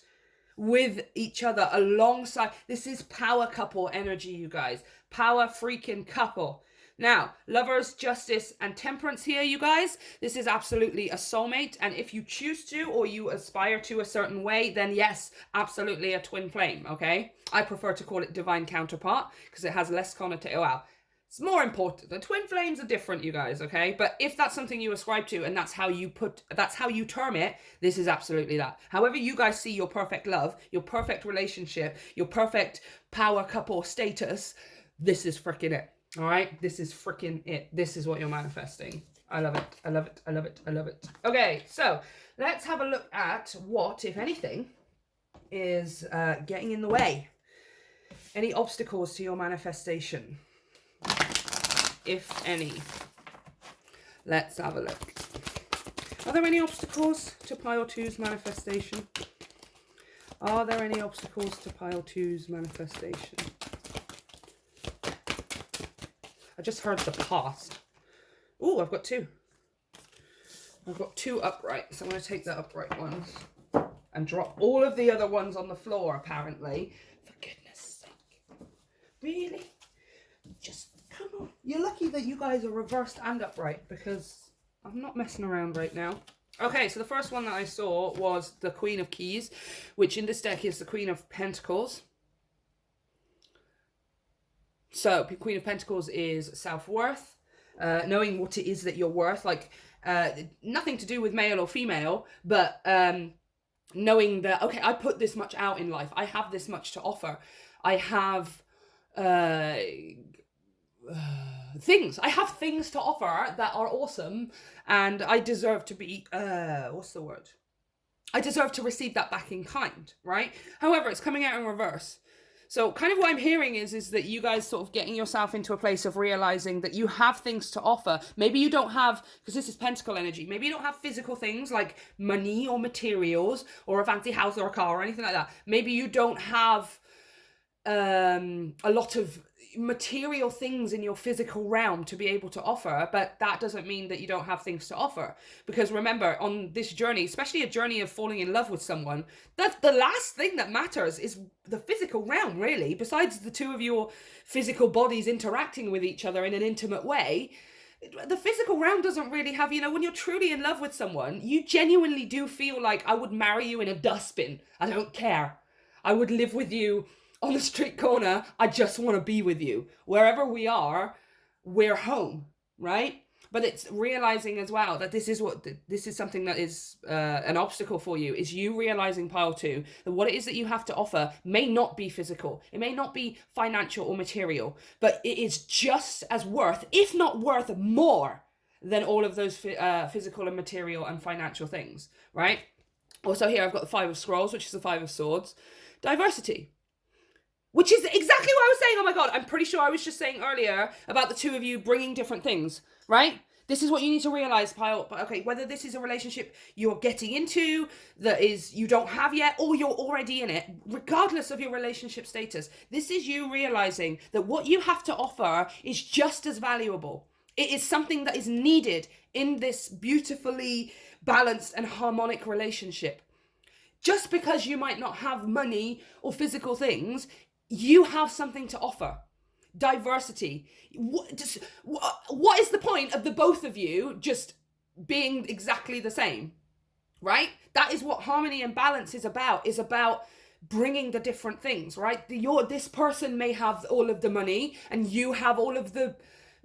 with each other alongside. This is power couple energy, you guys. Power freaking couple. Now, lovers, justice, and temperance here, you guys. This is absolutely a soulmate. And if you choose to, or you aspire to a certain way, then yes, absolutely a twin flame, okay? I prefer to call it divine counterpart because it has less connotation. Well, it's more important. The twin flames are different, you guys, okay? But if that's something you ascribe to and that's how you term it, this is absolutely that. However you guys see your perfect love, your perfect relationship, your perfect power couple status, this is freaking it. All right, this is freaking it. This is what you're manifesting. I love it. I love it. I love it. I love it. Okay, so let's have a look at what, if anything, is getting in the way. Any obstacles to your manifestation, if any. Let's have a look. Are there any obstacles to pile two's manifestation? Are there any obstacles to pile two's manifestation? I just heard the past. Oh, I've got two. I've got two uprights. I'm going to take the upright ones and drop all of the other ones on the floor, apparently. For goodness sake. Really? Just come on. You're lucky that you guys are reversed and upright because I'm not messing around right now. Okay, so the first one that I saw was the Queen of Keys, which in this deck is the Queen of Pentacles. So, Queen of Pentacles is self-worth, knowing what it is that you're worth, like nothing to do with male or female, but knowing that, okay, I put this much out in life. I have this much to offer. I have things. I have things to offer that are awesome, and I deserve to be, what's the word? I deserve to receive that back in kind, right? However, it's coming out in reverse. So kind of what I'm hearing is that you guys sort of getting yourself into a place of realizing that you have things to offer. Maybe you don't have, because this is pentacle energy, maybe you don't have physical things like money or materials or a fancy house or a car or anything like that. Maybe you don't have a lot of material things in your physical realm to be able to offer, but that doesn't mean that you don't have things to offer. Because remember, on this journey, especially a journey of falling in love with someone, that's the last thing that matters is the physical realm, really. Besides the two of your physical bodies interacting with each other in an intimate way, the physical realm doesn't really have, you know, when you're truly in love with someone, you genuinely do feel like, I would marry you in a dustbin. I don't care. I would live with you on the street corner. I just want to be with you. Wherever we are, we're home, right? But it's realizing as well that this is something that is an obstacle for you, is you realizing, pile two, that what it is that you have to offer may not be physical. It may not be financial or material, but it is just as worth, if not worth more than all of those physical and material and financial things, right? Also here I've got the Five of Scrolls, which is the Five of Swords. Diversity. Which is exactly what I was saying. Oh my God, I'm pretty sure I was just saying earlier about the two of you bringing different things, right? This is what you need to realize, Pile. Okay, whether this is a relationship you're getting into, that is you don't have yet, or you're already in it, regardless of your relationship status, this is you realizing that what you have to offer is just as valuable. It is something that is needed in this beautifully balanced and harmonic relationship. Just because you might not have money or physical things, you have something to offer. Diversity. What is the point of the both of you just being exactly the same, right? That is what harmony and balance is about bringing the different things, right? This person may have all of the money and you have all of the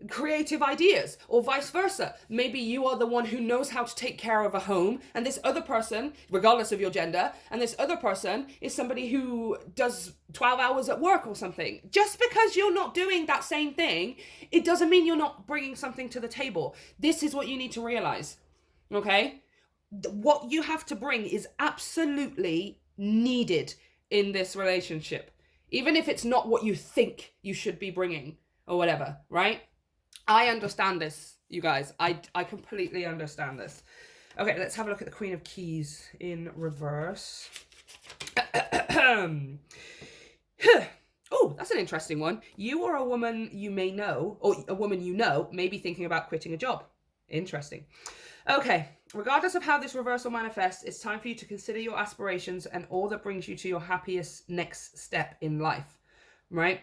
creative ideas, or vice versa. Maybe you are the one who knows how to take care of a home, and this other person, regardless of your gender, and this other person is somebody who does 12 hours at work or something. Just because you're not doing that same thing, it doesn't mean you're not bringing something to the table. This is what you need to realize, okay? What you have to bring is absolutely needed in this relationship, even if it's not what you think you should be bringing or whatever, right? I understand this, you guys. I completely understand this. Okay, let's have a look at the Queen of Keys in reverse. Oh, that's an interesting one. You or a woman you may know, or a woman you know, may be thinking about quitting a job. Interesting. Okay, regardless of how this reversal manifests, it's time for you to consider your aspirations and all that brings you to your happiest next step in life, right?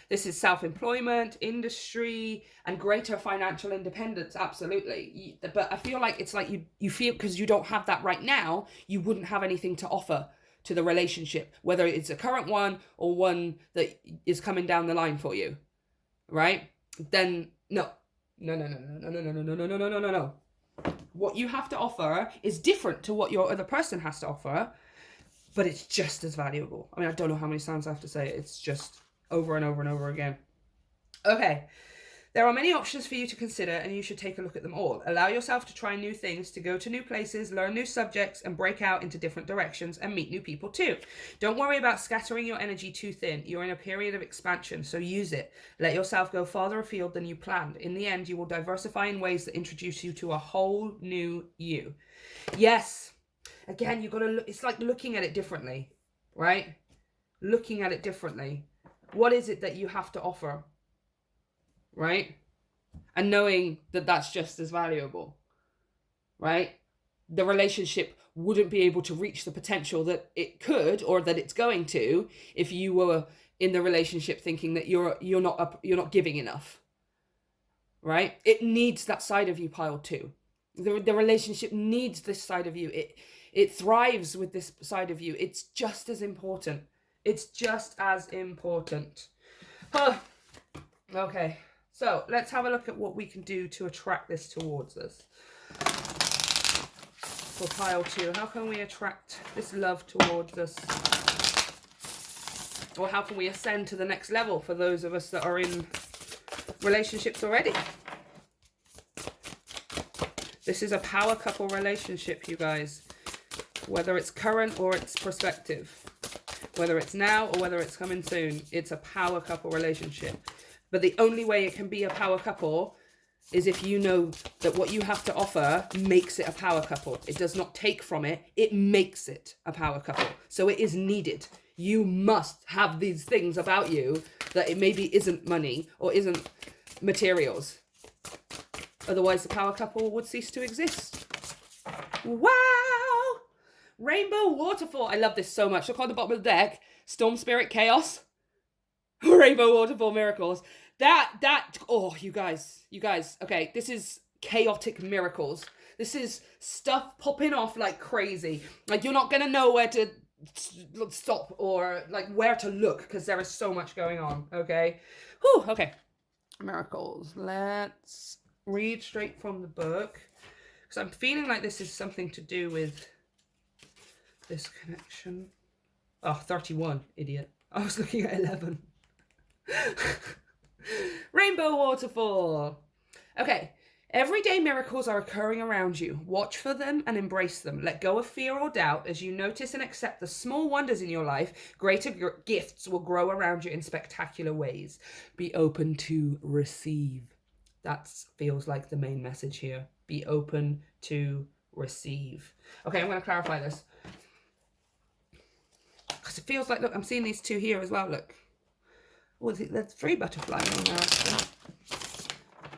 This is self-employment, industry, and greater financial independence, absolutely. But I feel like it's like you feel because you don't have that right now, you wouldn't have anything to offer to the relationship, whether it's a current one or one that is coming down the line for you, right? Then no. What you have to offer is different to what your other person has to offer, but it's just as valuable. I mean, I don't know how many times I have to say it. It's just over and over and over again. Okay, there are many options for you to consider and you should take a look at them all. Allow yourself to try new things, to go to new places, learn new subjects, and break out into different directions and meet new people too. Don't worry about scattering your energy too thin. You're in a period of expansion, so use it. Let yourself go farther afield than you planned. In the end, you will diversify in ways that introduce you to a whole new you. Yes, again, you've got to look, it's like looking at it differently, right? Looking at it differently. What is it that you have to offer, right? And knowing that that's just as valuable, right? The relationship wouldn't be able to reach the potential that it could or that it's going to if you were in the relationship thinking that you're not giving enough, right? It needs that side of you, Pile too. The relationship needs this side of you. It thrives with this side of you. It's just as important. It's just as important. Okay, so let's have a look at what we can do to attract this towards us. For Pile 2, how can we attract this love towards us? Or how can we ascend to the next level for those of us that are in relationships already? This is a power couple relationship, you guys. Whether it's current or it's prospective. Whether it's now or whether it's coming soon, it's a power couple relationship. But the only way it can be a power couple is if you know that what you have to offer makes it a power couple. It does not take from it, it makes it a power couple. So it is needed. You must have these things about you that it maybe isn't money or isn't materials. Otherwise the power couple would cease to exist. Wow! Rainbow Waterfall. I love this so much. Look on the bottom of the deck. Storm Spirit Chaos. Rainbow Waterfall Miracles. Oh, you guys. Okay, this is chaotic miracles. This is stuff popping off like crazy. Like, you're not going to know where to stop or like where to look because there is so much going on. Okay. Whew, okay. Miracles. Let's read straight from the book. Because I'm feeling like this is something to do with this connection. Oh, 31, idiot. I was looking at 11. Rainbow Waterfall. Okay. Everyday miracles are occurring around you. Watch for them and embrace them. Let go of fear or doubt as you notice and accept the small wonders in your life. Greater gifts will grow around you in spectacular ways. Be open to receive. That feels like the main message here. Be open to receive. Okay, I'm going to clarify this. Because it feels like, look, I'm seeing these two here as well, look. Oh, there's 3 butterflies on there.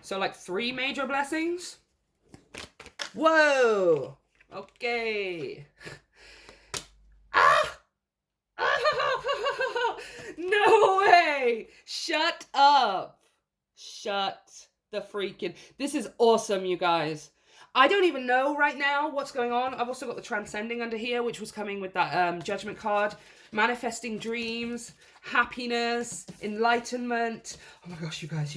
So like 3 major blessings. Whoa. Okay. Ah! No way. Shut up. Shut the freaking. This is awesome, you guys. I don't even know right now what's going on. I've also got the transcending under here, which was coming with that judgment card. Manifesting dreams, happiness, enlightenment. Oh my gosh, you guys.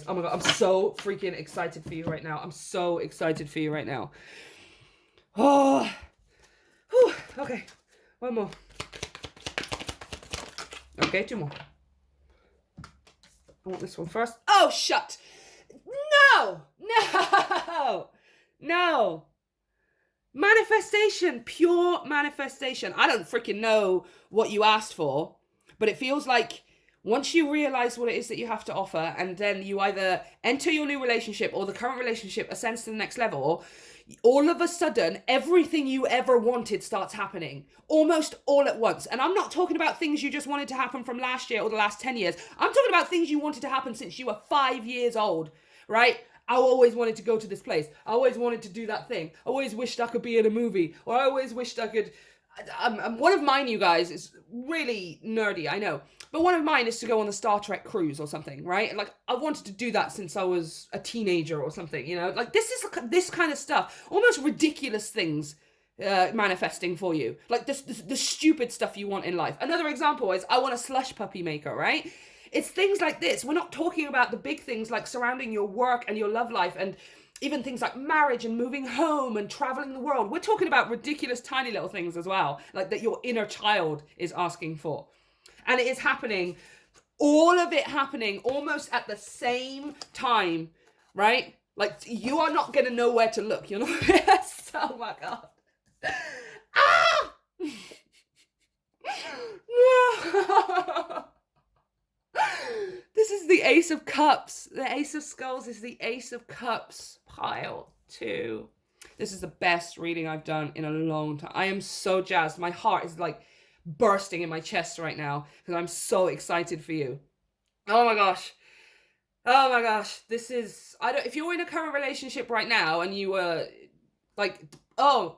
Oh my God, I'm so freaking excited for you right now. I'm so excited for you right now. Oh, whew. Okay, 1 more. Okay, 2 more. I want this one first. Oh, shut. No. Manifestation, pure manifestation. I don't freaking know what you asked for, but it feels like once you realize what it is that you have to offer, and then you either enter your new relationship or the current relationship ascends to the next level, all of a sudden, everything you ever wanted starts happening almost all at once. And I'm not talking about things you just wanted to happen from last year or the last 10 years. I'm talking about things you wanted to happen since you were 5 years old, right? I always wanted to go to this place. I always wanted to do that thing. I always wished I could be in a movie. Or I always wished I could... one of mine, you guys, is really nerdy, I know. But one of mine is to go on the Star Trek cruise or something, right? Like, I wanted to do that since I was a teenager or something, you know? Like, this is this kind of stuff. Almost ridiculous things manifesting for you. Like, the stupid stuff you want in life. Another example is, I want a slush puppy maker, right? It's things like this. We're not talking about the big things like surrounding your work and your love life and even things like marriage and moving home and traveling the world. We're talking about ridiculous tiny little things as well, like that your inner child is asking for. And it is happening, all of it happening almost at the same time, right? Like, you are not going to know where to look, you know? Yes, oh my God. Ah! This is the Ace of Cups. The Ace of Skulls is the Ace of Cups. Pile 2. This is the best reading I've done in a long time. I am so jazzed. My heart is like bursting in my chest right now because I'm so excited for you. Oh my gosh. Oh my gosh. This is... if you're in a current relationship right now and you were like... Oh...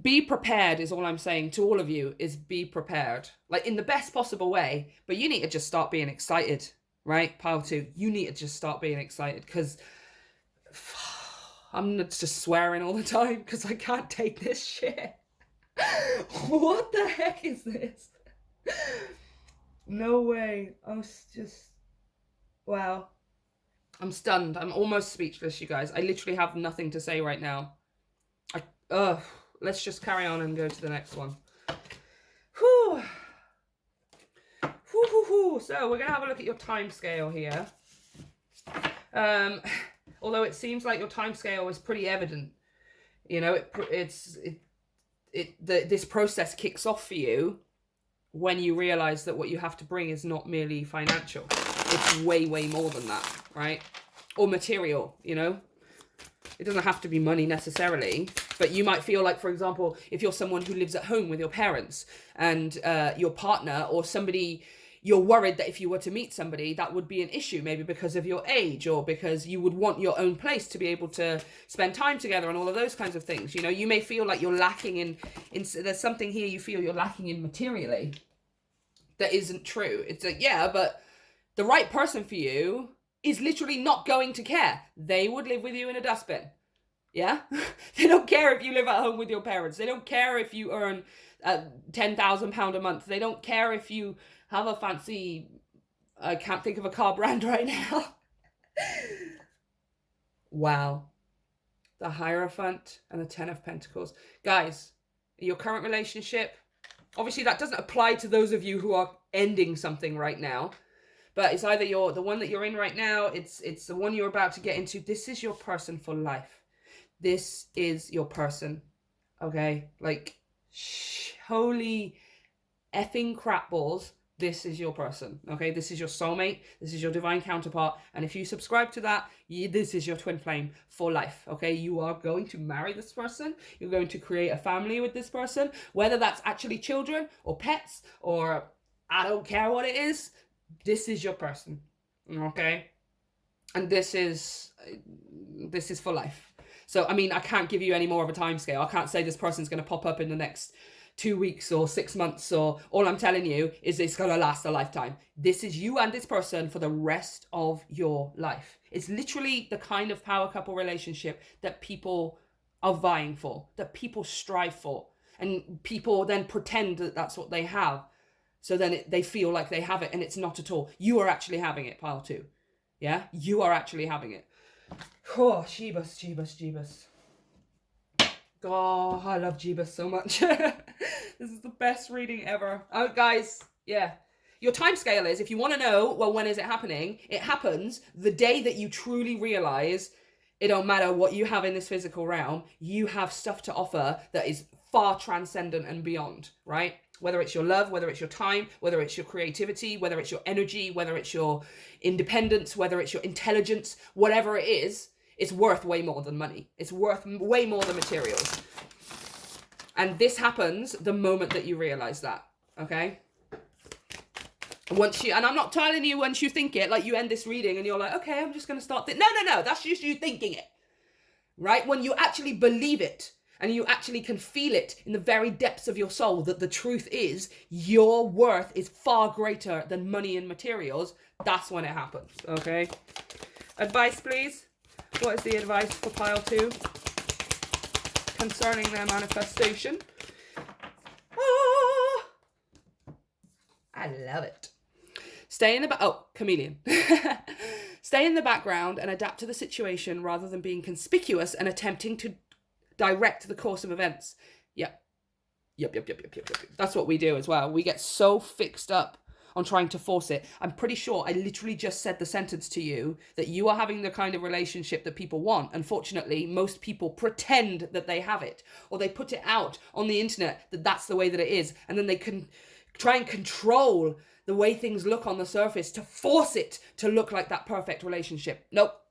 Be prepared is all I'm saying to all of you, is be prepared. Like, in the best possible way. But you need to just start being excited, right? Pile 2. You need to just start being excited because I'm just swearing all the time because I can't take this shit. What the heck is this? No way. I was just... Wow. I'm stunned. I'm almost speechless, you guys. I literally have nothing to say right now. Let's just carry on and go to the next one. Whew. So we're going to have a look at your time scale here. Although it seems like your time scale is pretty evident. You know, this process kicks off for you when you realize that what you have to bring is not merely financial. It's way, way more than that, right? Or material, you know? It doesn't have to be money necessarily, but you might feel like, for example, if you're someone who lives at home with your parents and your partner or somebody, you're worried that if you were to meet somebody, that would be an issue, maybe because of your age or because you would want your own place to be able to spend time together and all of those kinds of things. You know, you may feel like you're lacking in there's something here you feel you're lacking in materially that isn't true. It's like, yeah, but the right person for you is literally not going to care. They would live with you in a dustbin. Yeah? They don't care if you live at home with your parents. They don't care if you earn £10,000 a month. They don't care if you have a fancy... I can't think of a car brand right now. Wow. The Hierophant and the Ten of Pentacles. Guys, your current relationship, obviously that doesn't apply to those of you who are ending something right now. But it's either the one that you're in right now, it's the one you're about to get into. This is your person for life. This is your person. Okay? Like, holy effing crap balls. This is your person. Okay? This is your soulmate. This is your divine counterpart. And if you subscribe to that, this is your twin flame for life. Okay? You are going to marry this person. You're going to create a family with this person. Whether that's actually children or pets or I don't care what it is. This is your person. Okay? And this is for life. So, I mean, I can't give you any more of a time scale. I can't say this person's going to pop up in the next 2 weeks or 6 months, or all I'm telling you is it's going to last a lifetime. This is you and this person for the rest of your life. It's literally the kind of power couple relationship that people are vying for, that people strive for, and people then pretend that that's what they have. So then they feel like they have it, and it's not at all. You are actually having it, pile 2. Yeah? You are actually having it. Oh, Jeebus, Jeebus, Jeebus. Oh, I love Jeebus so much. This is the best reading ever. Oh, guys, yeah. Your time scale is, if you want to know, well, when is it happening? It happens the day that you truly realize it don't matter what you have in this physical realm. You have stuff to offer that is far transcendent and beyond, right? Whether it's your love, whether it's your time, whether it's your creativity, whether it's your energy, whether it's your independence, whether it's your intelligence, whatever it is, it's worth way more than money. It's worth way more than materials. And this happens the moment that you realize that, okay? And I'm not telling you once you think it, like you end this reading and you're like, okay, I'm just going to start. No, that's just you thinking it, right? When you actually believe it, and you actually can feel it in the very depths of your soul that the truth is your worth is far greater than money and materials. That's when it happens, okay? Advice, please. What is the advice for pile 2 concerning their manifestation? Ah, I love it. Stay in the chameleon. Stay in the background and adapt to the situation rather than being conspicuous and attempting to direct the course of events. Yep. That's what we do as well. We get so fixed up on trying to force it. I'm pretty sure I literally just said the sentence to you that you are having the kind of relationship that people want. Unfortunately, most people pretend that they have it, or they put it out on the internet that that's the way that it is, and then they can try and control the way things look on the surface to force it to look like that perfect relationship. Nope.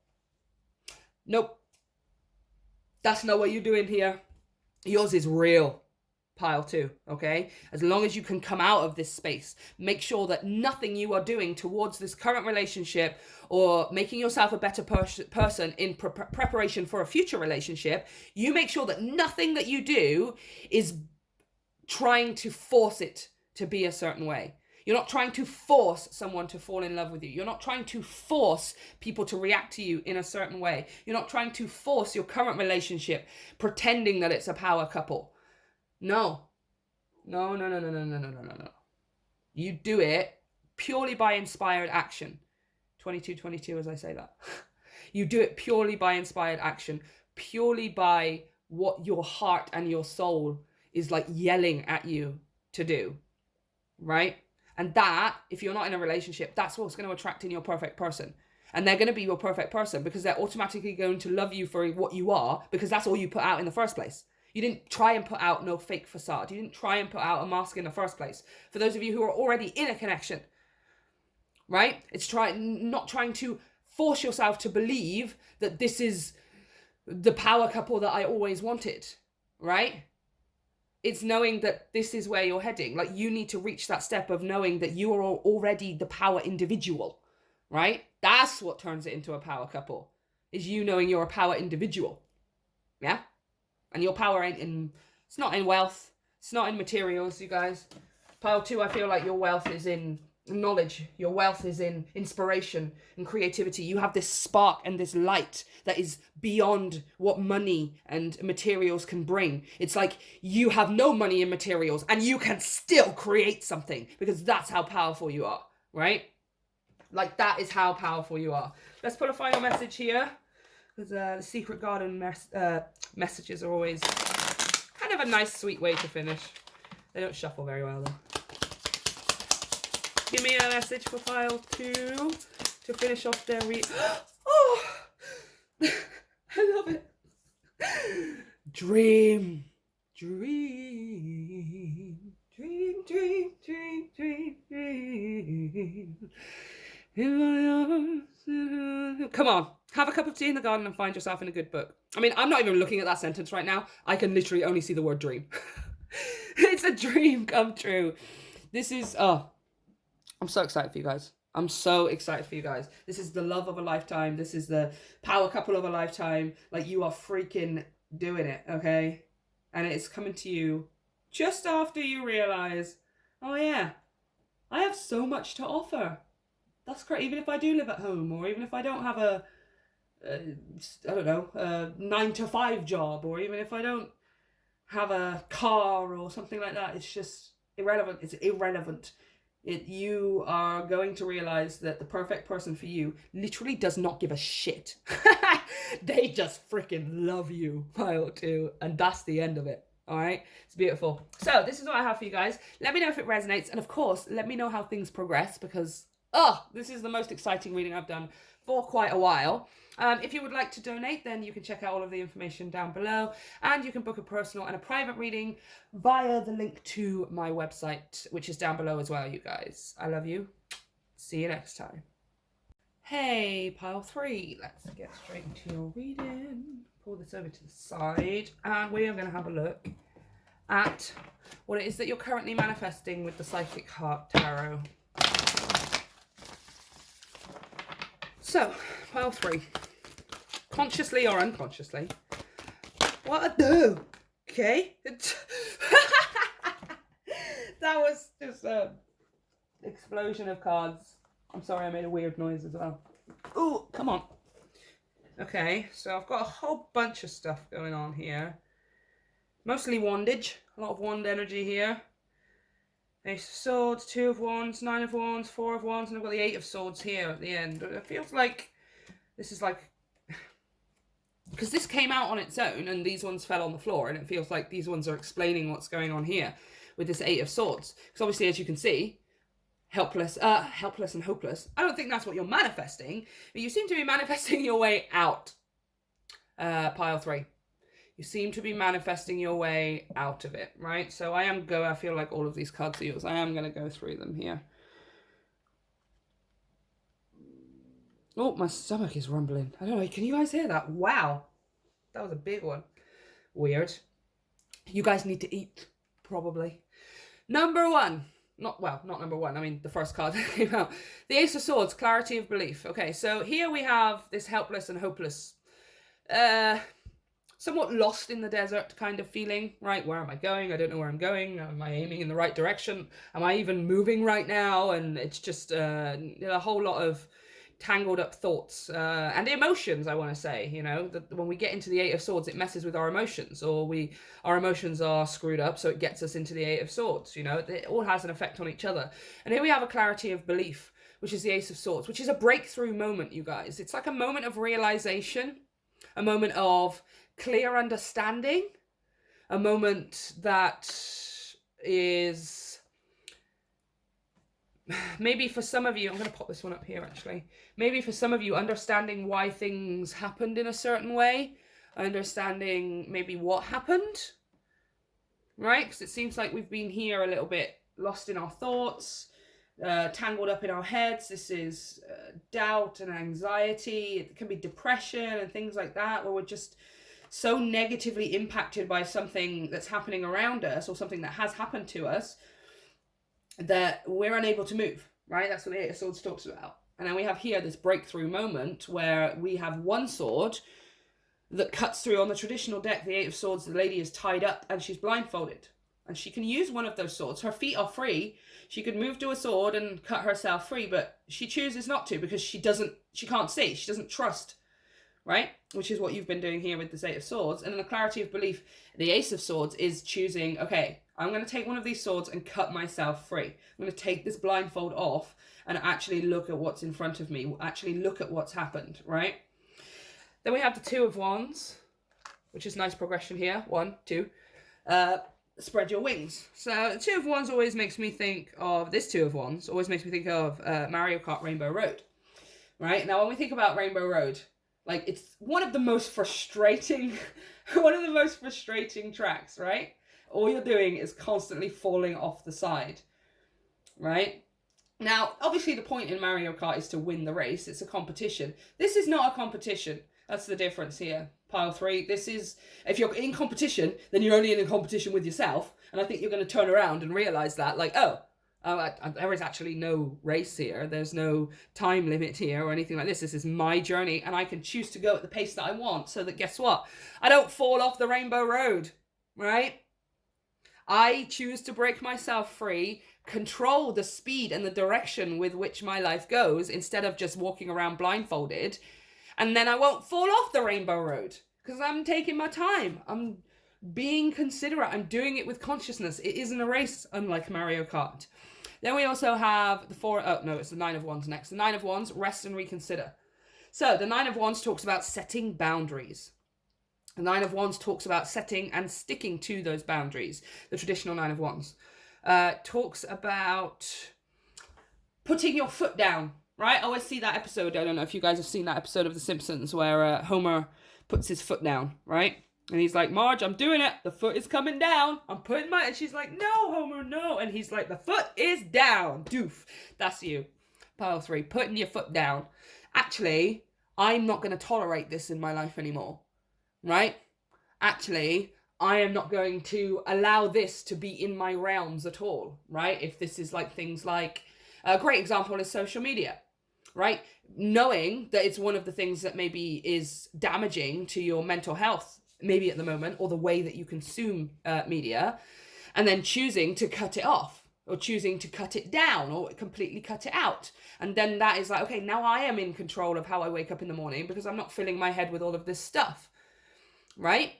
That's not what you're doing here. Yours is real, pile 2, okay? As long as you can come out of this space, make sure that nothing you are doing towards this current relationship or making yourself a better person in preparation for a future relationship, you make sure that nothing that you do is trying to force it to be a certain way. You're not trying to force someone to fall in love with you. You're not trying to force people to react to you in a certain way. You're not trying to force your current relationship, pretending that it's a power couple. No. You do it purely by inspired action. 22 as I say that. You do it purely by inspired action, purely by what your heart and your soul is like yelling at you to do, right? And that, if you're not in a relationship, that's what's going to attract in your perfect person. And they're going to be your perfect person because they're automatically going to love you for what you are, because that's all you put out in the first place. You didn't try and put out no fake facade. You didn't try and put out a mask in the first place. For those of you who are already in a connection, right? It's not trying to force yourself to believe that this is the power couple that I always wanted, right? It's knowing that this is where you're heading. Like, you need to reach that step of knowing that you are already the power individual, right? That's what turns it into a power couple, is you knowing you're a power individual. Yeah? And your power it's not in wealth. It's not in materials, you guys. Pile 2, I feel like your wealth is in knowledge. Your wealth is in inspiration and creativity. You have this spark and this light that is beyond what money and materials can bring. It's like you have no money and materials and you can still create something, because that's how powerful you are, right? Like, that is how powerful you are. Let's put a final message here, because the Secret Garden messages are always kind of a nice, sweet way to finish. They don't shuffle very well, though. Give me a message for pile 2 to finish off their read. Oh, I love it. Dream, dream, dream, dream, dream, dream, dream. In my arms. Come on, have a cup of tea in the garden and find yourself in a good book. I mean, I'm not even looking at that sentence right now. I can literally only see the word dream. It's a dream come true. This is, oh, I'm so excited for you guys. I'm so excited for you guys. This is the love of a lifetime. This is the power couple of a lifetime. Like, you are freaking doing it, okay? And it's coming to you just after you realize, oh yeah, I have so much to offer. That's great. Even if I do live at home, or even if I don't have a 9-to-5 job, or even if I don't have a car or something like that, it's just irrelevant. It's irrelevant. You are going to realize that the perfect person for you literally does not give a shit. They just freaking love you, pile 2, and that's the end of it. All right, it's beautiful. So this is what I have for you guys. Let me know if it resonates, and of course, let me know how things progress, because this is the most exciting reading I've done for quite a while. If you would like to donate, then you can check out all of the information down below, and you can book a personal and a private reading via the link to my website, which is down below as well, you guys. I love you. See you next time. Hey, pile 3, let's get straight into your reading. Pull this over to the side, and we are going to have a look at what it is that you're currently manifesting with the Psychic Heart Tarot. So, pile 3, consciously or unconsciously, what I do, okay? That was just an explosion of cards. I'm sorry, I made a weird noise as well. Ooh, come on. Okay, so I've got a whole bunch of stuff going on here. Mostly wandage, a lot of wand energy here. Ace of Swords, 2 of Wands, 9 of Wands, 4 of Wands, and I've got the 8 of Swords here at the end. It feels like this is like, because this came out on its own and these ones fell on the floor, and it feels like these ones are explaining what's going on here with this 8 of Swords. Because obviously, as you can see, helpless and hopeless. I don't think that's what you're manifesting, but you seem to be manifesting your way out. Pile 3. You seem to be manifesting your way out of it, right? So I feel like all of these cards are yours. I am going to go through them here. Oh, my stomach is rumbling. I don't know. Can you guys hear that? Wow. That was a big one. Weird. You guys need to eat, probably. Number 1. Not number 1. I mean, the first card that came out. The Ace of Swords, clarity of belief. Okay, so here we have this helpless and hopeless, somewhat lost in the desert kind of feeling, right? Where am I going? I don't know where I'm going. Am I aiming in the right direction? Am I even moving right now? And it's just a whole lot of tangled up thoughts and emotions, I want to say. You know, that when we get into the 8 of Swords, it messes with our emotions, or our emotions are screwed up, so it gets us into the 8 of Swords. You know, it all has an effect on each other. And here we have a clarity of belief, which is the Ace of Swords, which is a breakthrough moment, you guys. It's like a moment of realization, a moment of clear understanding, a moment that is maybe for some of you, I'm going to pop this one up here actually, maybe for some of you understanding why things happened in a certain way, understanding maybe what happened, right? Because it seems like we've been here a little bit lost in our thoughts, tangled up in our heads. This is doubt and anxiety. It can be depression and things like that, where we're just so negatively impacted by something that's happening around us, or something that has happened to us, that we're unable to move, right? That's what the 8 of Swords talks about. And then we have here this breakthrough moment where we have one sword that cuts through. On the traditional deck, the 8 of Swords, the lady is tied up and she's blindfolded. And she can use one of those swords. Her feet are free. She could move to a sword and cut herself free, but she chooses not to because she can't see. She doesn't trust, right? Which is what you've been doing here with this 8 of Swords. And in the clarity of belief, the Ace of Swords is choosing, okay, I'm going to take one of these swords and cut myself free. I'm going to take this blindfold off and actually look at what's in front of me, actually look at what's happened, right? Then we have the 2 of Wands, which is nice progression here. 1, 2. spread your wings. So the Two of Wands always makes me think of, this Two of Wands always makes me think of Mario Kart Rainbow Road, right? Now, when we think about Rainbow Road, like, it's one of the most frustrating, one of the most frustrating tracks, right? All you're doing is constantly falling off the side, right? Now, obviously the point in Mario Kart is to win the race. It's a competition. This is not a competition. That's the difference here. Pile 3, this is, if you're in competition, then you're only in a competition with yourself. And I think you're going to turn around and realize that, like, there is actually no race here. There's no time limit here or anything like this. This is my journey, and I can choose to go at the pace that I want, so that, guess what? I don't fall off the rainbow road, right? I choose to break myself free, control the speed and the direction with which my life goes, instead of just walking around blindfolded. And then I won't fall off the rainbow road, because I'm taking my time. I'm being considerate. I'm doing it with consciousness. It isn't a race, unlike Mario Kart. Then we also have it's the Nine of Wands next. The Nine of Wands, rest and reconsider. So the Nine of Wands talks about setting boundaries. The Nine of Wands talks about setting and sticking to those boundaries. The traditional Nine of Wands talks about putting your foot down, right? I always see that episode. I don't know if you guys have seen that episode of The Simpsons where Homer puts his foot down, right? And he's like, Marge, I'm doing it. The foot is coming down. I'm putting and she's like, no, Homer, no. And he's like, the foot is down. Doof. That's you. Pile 3, putting your foot down. Actually, I'm not going to tolerate this in my life anymore, right? Actually, I am not going to allow this to be in my realms at all, right? If this is like things like, a great example is social media, right? Knowing that it's one of the things that maybe is damaging to your mental health, maybe at the moment, or the way that you consume media, and then choosing to cut it off, or choosing to cut it down, or completely cut it out. And then that is like, okay, now I am in control of how I wake up in the morning, because I'm not filling my head with all of this stuff, right?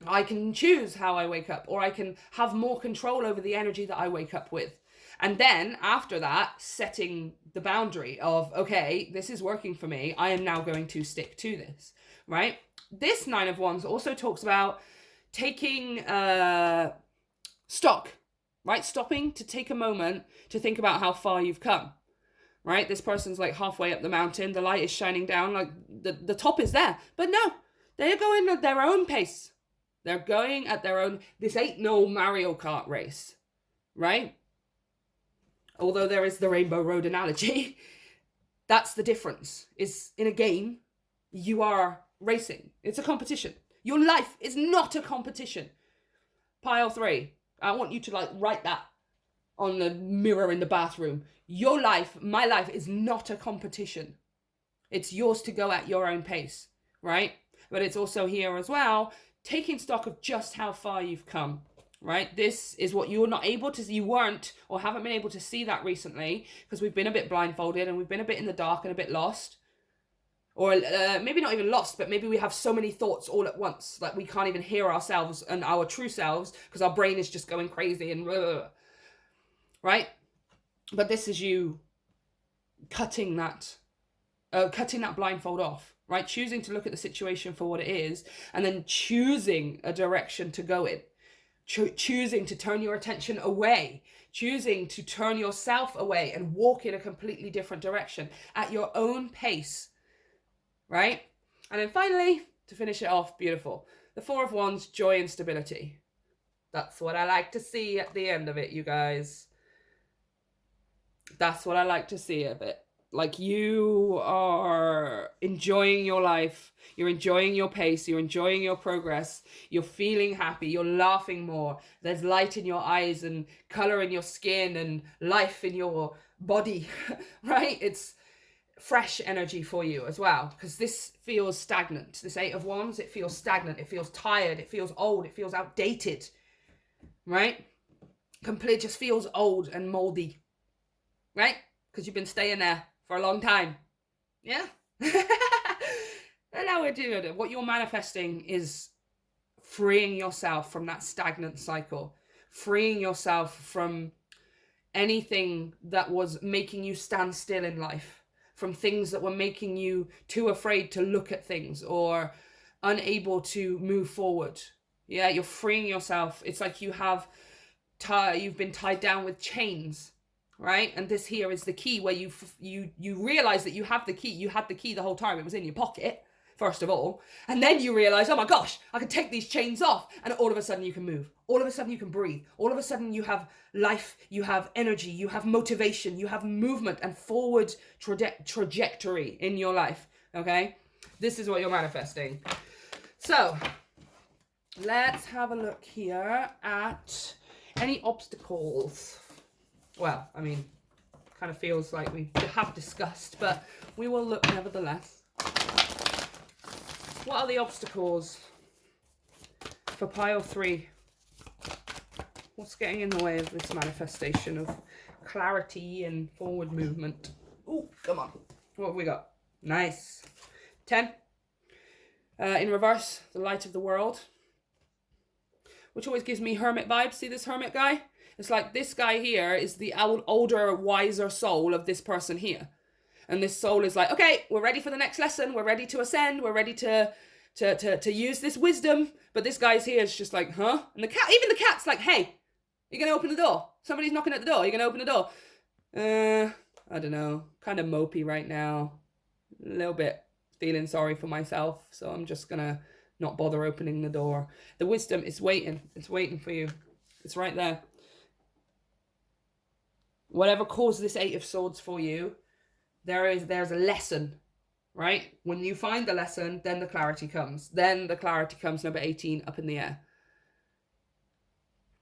I can choose how I wake up, or I can have more control over the energy that I wake up with. And then after that, setting the boundary of, okay, this is working for me. I am now going to stick to this, right? This Nine of Wands also talks about taking stock, right? Stopping to take a moment to think about how far you've come, right? This person's like halfway up the mountain. The light is shining down, like the top is there. But no, they're going at their own pace. They're going at their own. This ain't no Mario Kart race, right? Although there is the Rainbow Road analogy. That's the difference. Is in a game, you are racing. It's a competition. Your life is not a competition. Pile 3. I want you to like write that on the mirror in the bathroom. Your life, my life, is not a competition. It's yours to go at your own pace, right? But it's also here as well, taking stock of just how far you've come, right? This is what you're not able to, you weren't or haven't been able to see that recently, because we've been a bit blindfolded and we've been a bit in the dark and a bit lost. Or maybe not even lost, but maybe we have so many thoughts all at once, like we can't even hear ourselves and our true selves because our brain is just going crazy and right? But this is you cutting that blindfold off, right? Choosing to look at the situation for what it is, and then choosing a direction to go in. Choosing to turn your attention away, choosing to turn yourself away and walk in a completely different direction at your own pace, right? And then finally, to finish it off, beautiful, the Four of Wands, joy and stability. That's what I like to see at the end of it, you guys. That's what I like to see of it. Like, you are enjoying your life, you're enjoying your pace, you're enjoying your progress, you're feeling happy, you're laughing more, there's light in your eyes and color in your skin and life in your body, right? It's fresh energy for you as well, because this feels stagnant. This Eight of Wands, it feels stagnant, it feels tired, it feels old, it feels outdated, right? Complete, just feels old and moldy, right? Because you've been staying there for a long time. Yeah? And now we're doing it. What you're manifesting is freeing yourself from that stagnant cycle, freeing yourself from anything that was making you stand still in life, from things that were making you too afraid to look at things or unable to move forward, Yeah, you're freeing yourself. It's like you've been tied down with chains, right? And this here is the key where you realize that you have the key. You had the key the whole time. It was in your pocket, first of all. And then you realize, oh my gosh, I can take these chains off. And all of a sudden you can move. All of a sudden you can breathe. All of a sudden you have life, you have energy, you have motivation, you have movement and forward trajectory in your life, okay? This is what you're manifesting. So let's have a look here at any obstacles. Well, I mean, kind of feels like we have discussed, but we will look nevertheless. What are the obstacles for pile 3? What's getting in the way of this manifestation of clarity and forward movement? Oh, come on. What have we got? Nice. 10. In reverse, the light of the world, which always gives me hermit vibes. See this hermit guy? It's like this guy here is the older, wiser soul of this person here. And this soul is like, okay, we're ready for the next lesson. We're ready to ascend. We're ready to use this wisdom. But this guy's here is just like, huh? And the cat, even the cat's like, hey, you're going to open the door. Somebody's knocking at the door. You're going to open the door. I don't know. Kind of mopey right now. A little bit feeling sorry for myself. So I'm just going to not bother opening the door. The wisdom is waiting. It's waiting for you. It's right there. Whatever caused this 8 of Swords for you, there's a lesson, right? When you find the lesson, then the clarity comes. Then the clarity comes, number 18, up in the air.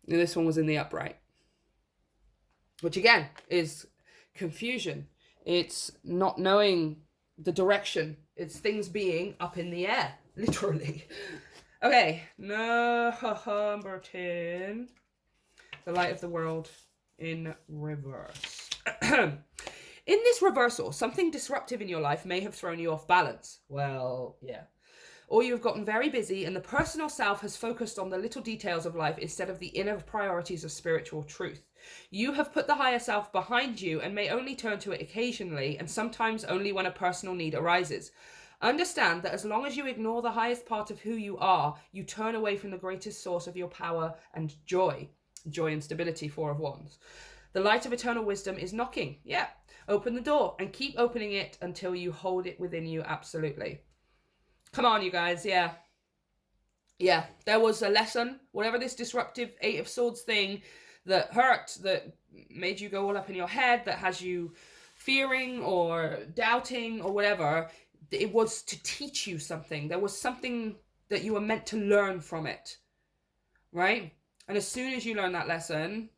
And this one was in the upright. Which again is confusion. It's not knowing the direction. It's things being up in the air, literally. Okay, number 10. The light of the world in reverse. In this reversal, something disruptive in your life may have thrown you off balance. Well, yeah. Or you've gotten very busy and the personal self has focused on the little details of life instead of the inner priorities of spiritual truth. You have put the higher self behind you and may only turn to it occasionally and sometimes only when a personal need arises. Understand that as long as you ignore the highest part of who you are, you turn away from the greatest source of your power and joy. Joy and stability, 4 of Wands. The light of eternal wisdom is knocking. Yeah. Open the door and keep opening it until you hold it within you. Absolutely. Come on, you guys. Yeah. Yeah. There was a lesson. Whatever this disruptive 8 of Swords thing that hurt, that made you go all up in your head, that has you fearing or doubting or whatever, it was to teach you something. There was something that you were meant to learn from it. Right? And as soon as you learn that lesson,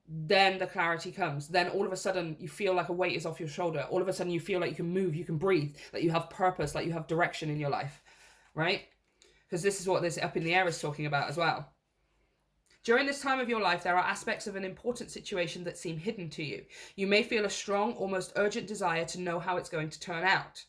then the clarity comes. Then all of a sudden you feel like a weight is off your shoulder. All of a sudden you feel like you can move, you can breathe, that you have purpose, like you have direction in your life, right? Because this is what this up in the air is talking about as well. During this time of your life, there are aspects of an important situation that seem hidden to you. You may feel a strong, almost urgent desire to know how it's going to turn out.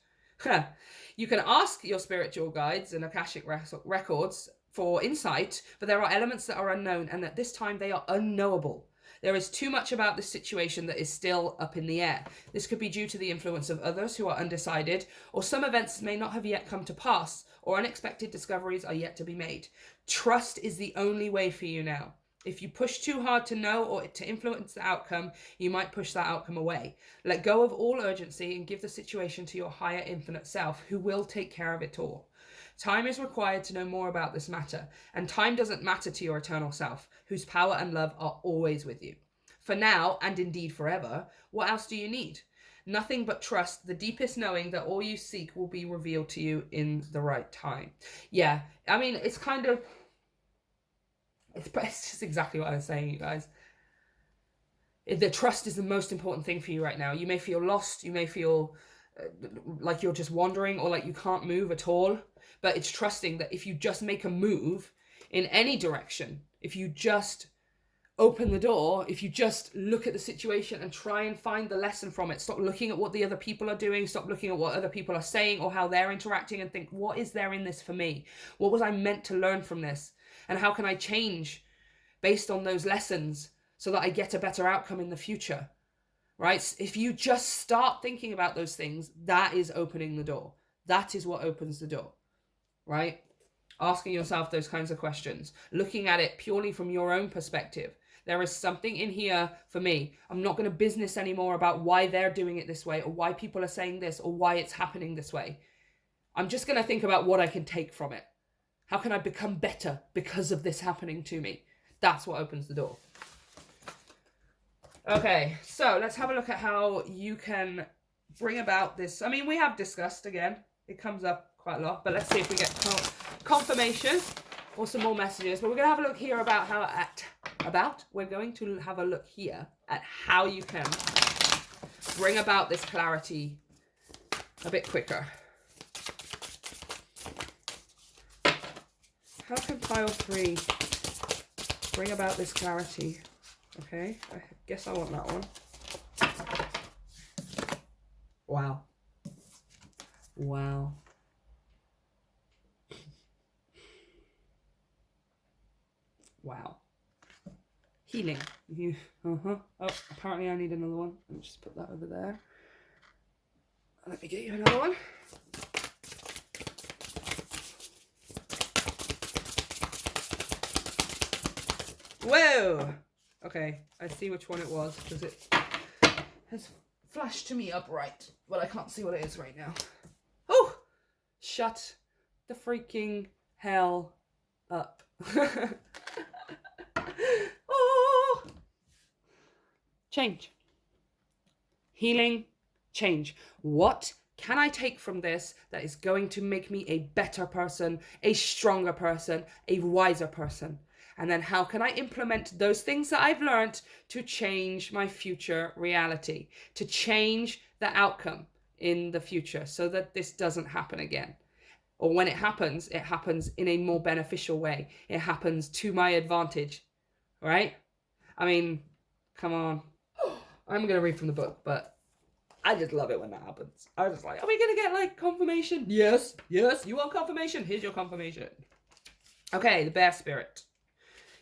You can ask your spiritual guides and Akashic records for insight, but there are elements that are unknown and at this time they are unknowable. There is too much about this situation that is still up in the air. This could be due to the influence of others who are undecided, or some events may not have yet come to pass, or unexpected discoveries are yet to be made. Trust is the only way for you now. If you push too hard to know or to influence the outcome, you might push that outcome away. Let go of all urgency and give the situation to your higher infinite self, who will take care of it all. Time is required to know more about this matter, and time doesn't matter to your eternal self, whose power and love are always with you. For now, and indeed forever, what else do you need? Nothing but trust, the deepest knowing that all you seek will be revealed to you in the right time. Yeah, I mean, it's kind of... It's just exactly what I was saying, you guys. The trust is the most important thing for you right now. You may feel lost, you may feel like you're just wandering or like you can't move at all. But it's trusting that if you just make a move in any direction, if you just open the door, if you just look at the situation and try and find the lesson from it, stop looking at what the other people are doing, stop looking at what other people are saying or how they're interacting and think, what is there in this for me? What was I meant to learn from this? And how can I change based on those lessons so that I get a better outcome in the future? Right? If you just start thinking about those things, that is opening the door. That is what opens the door. Right? Asking yourself those kinds of questions, looking at it purely from your own perspective. There is something in here for me. I'm not going to business anymore about why they're doing it this way or why people are saying this or why it's happening this way. I'm just going to think about what I can take from it. How can I become better because of this happening to me? That's what opens the door. Okay, so let's have a look at how you can bring about this. I mean, we have discussed again. It comes up quite a lot, but let's see if we get confirmation or some more messages. But we're going to have a look here about we're going to have a look here at how you can bring about this clarity a bit quicker. How can pile 3 bring about this clarity? Okay, I guess I want that one. Wow. Wow. Wow. Healing. Oh, apparently I need another one. Let me just put that over there. Let me get you another one. Whoa! Okay, I see which one it was because it has flashed to me upright. Well, I can't see what it is right now. Oh! Shut the freaking hell up. Oh! Change. Healing. Change. What can I take from this that is going to make me a better person, a stronger person, a wiser person? And then how can I implement those things that I've learned to change my future reality, to change the outcome in the future so that this doesn't happen again? Or when it happens in a more beneficial way. It happens to my advantage, right? I mean, come on. I'm going to read from the book, but I just love it when that happens. I was just like, are we going to get like confirmation? Yes, you want confirmation? Here's your confirmation. Okay, the bear spirit.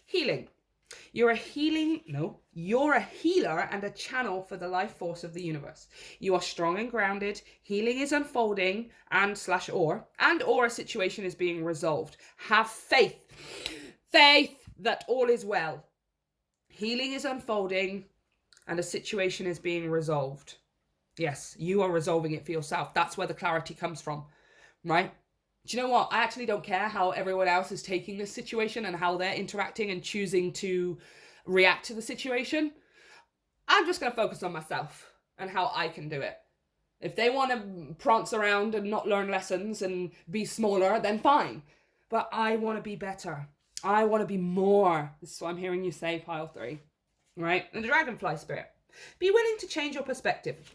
Healing. You're a healer and a channel for the life force of the universe. You are strong and grounded. Healing is unfolding or a situation is being resolved. Have faith. Faith that all is well. Healing is unfolding and a situation is being resolved. Yes, you are resolving it for yourself. That's where the clarity comes from, right? Do you know what? I actually don't care how everyone else is taking this situation and how they're interacting and choosing to react to the situation. I'm just going to focus on myself and how I can do it. If they want to prance around and not learn lessons and be smaller, then fine. But I want to be better. I want to be more. This is what I'm hearing you say, pile 3. Right? And the dragonfly spirit. Be willing to change your perspective.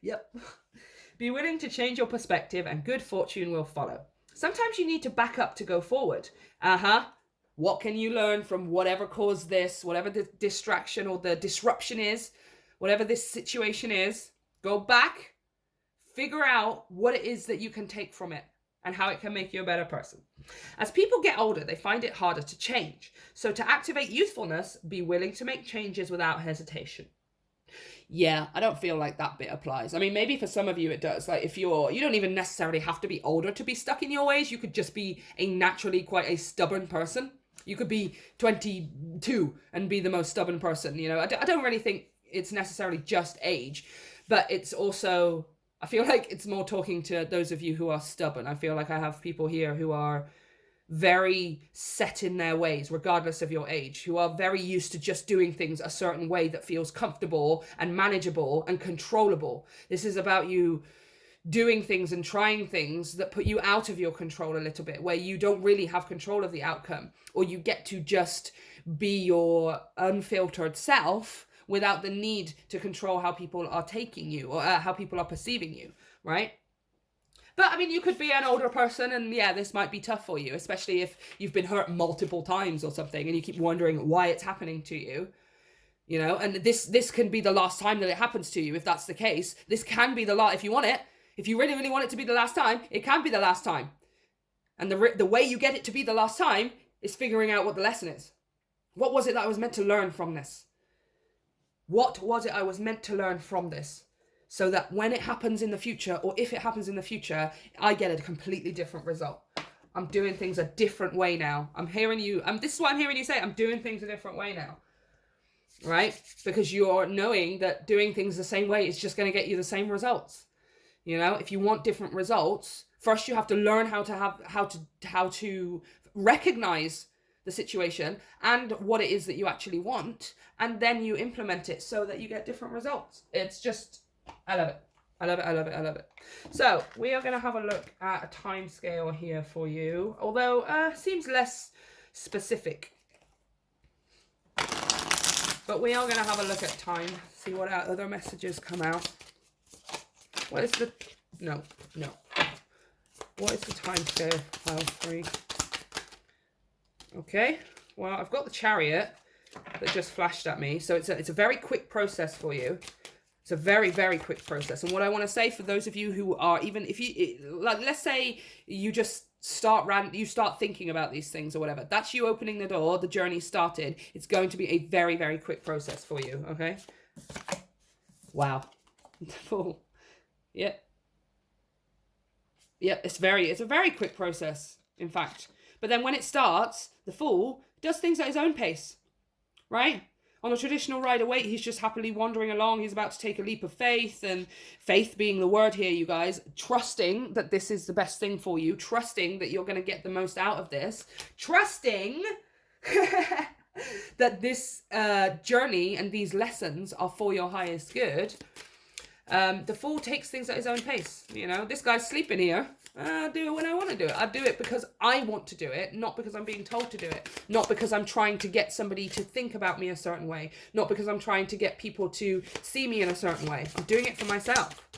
Yep. Be willing to change your perspective and good fortune will follow. Sometimes you need to back up to go forward. What can you learn from whatever caused this, whatever the distraction or the disruption is, whatever this situation is? Go back, figure out what it is that you can take from it and how it can make you a better person. As people get older, they find it harder to change. So to activate youthfulness, be willing to make changes without hesitation. Yeah, I don't feel like that bit applies. I mean, maybe for some of you it does. Like if you don't even necessarily have to be older to be stuck in your ways. You could just be a naturally quite a stubborn person. You could be 22 and be the most stubborn person. You know, I don't really think it's necessarily just age, but it's also, I feel like it's more talking to those of you who are stubborn. I feel like I have people here who are very set in their ways, regardless of your age, who are very used to just doing things a certain way that feels comfortable and manageable and controllable. This is about you doing things and trying things that put you out of your control a little bit, where you don't really have control of the outcome, or you get to just be your unfiltered self without the need to control how people are taking you or how people are perceiving you, right? But I mean, you could be an older person and yeah, this might be tough for you, especially if you've been hurt multiple times or something and you keep wondering why it's happening to you, you know, and this can be the last time that it happens to you. If that's the case, this can be the last, if you want it, if you really, really want it to be the last time, it can be the last time. And the way you get it to be the last time is figuring out what the lesson is. What was it that I was meant to learn from this? What was it I was meant to learn from this? so that when it happens in the future, or if it happens in the future, I get a completely different result. I'm doing things a different way now. I'm hearing you. This is what I'm hearing you say. I'm doing things a different way now. Right? Because you're knowing that doing things the same way is just going to get you the same results. You know, if you want different results, first you have to learn how to recognize the situation and what it is that you actually want, and then you implement it so that you get different results. It's just, I love it. I love it, I love it, I love it. So we are going to have a look at a time scale here for you, although seems less specific. But we are going to have a look at time, see what our other messages come out. What is the... No. What is the time scale, pile 3? Okay, well, I've got the Chariot that just flashed at me. So it's a very quick process for you. It's a very, very quick process. And what I want to say for those of you who are, even if you, like, let's say you just start thinking about these things or whatever. That's you opening the door. The journey started. It's going to be a very, very quick process for you. Okay. Wow. Full. Yep. Yep. It's a very quick process, in fact. But then when it starts, the Fool does things at his own pace, right? On a traditional Rider-Waite, he's just happily wandering along. He's about to take a leap of faith, and faith being the word here, you guys. Trusting that this is the best thing for you. Trusting that you're going to get the most out of this. Trusting that this journey and these lessons are for your highest good. The Fool takes things at his own pace. You know, this guy's sleeping here. I'll do it when I want to do it. I'll do it because I want to do it, not because I'm being told to do it. Not because I'm trying to get somebody to think about me a certain way. Not because I'm trying to get people to see me in a certain way. I'm doing it for myself.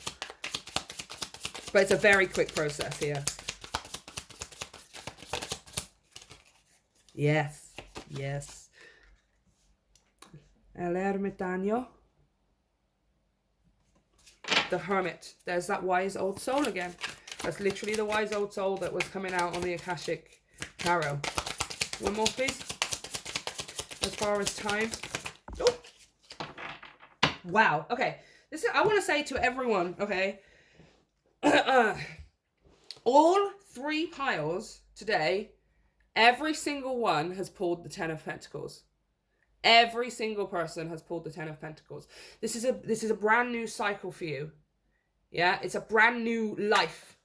But it's a very quick process here. Yes. Yes. El ermitaño. The Hermit. There's that wise old soul again. That's literally the wise old soul that was coming out on the Akashic Tarot. One more, please. As far as time. Oh. Wow. Okay. I want to say to everyone, okay. All 3 piles today, every single one has pulled the 10 of Pentacles. Every single person has pulled the 10 of Pentacles. This is a brand new cycle for you. Yeah, it's a brand new life.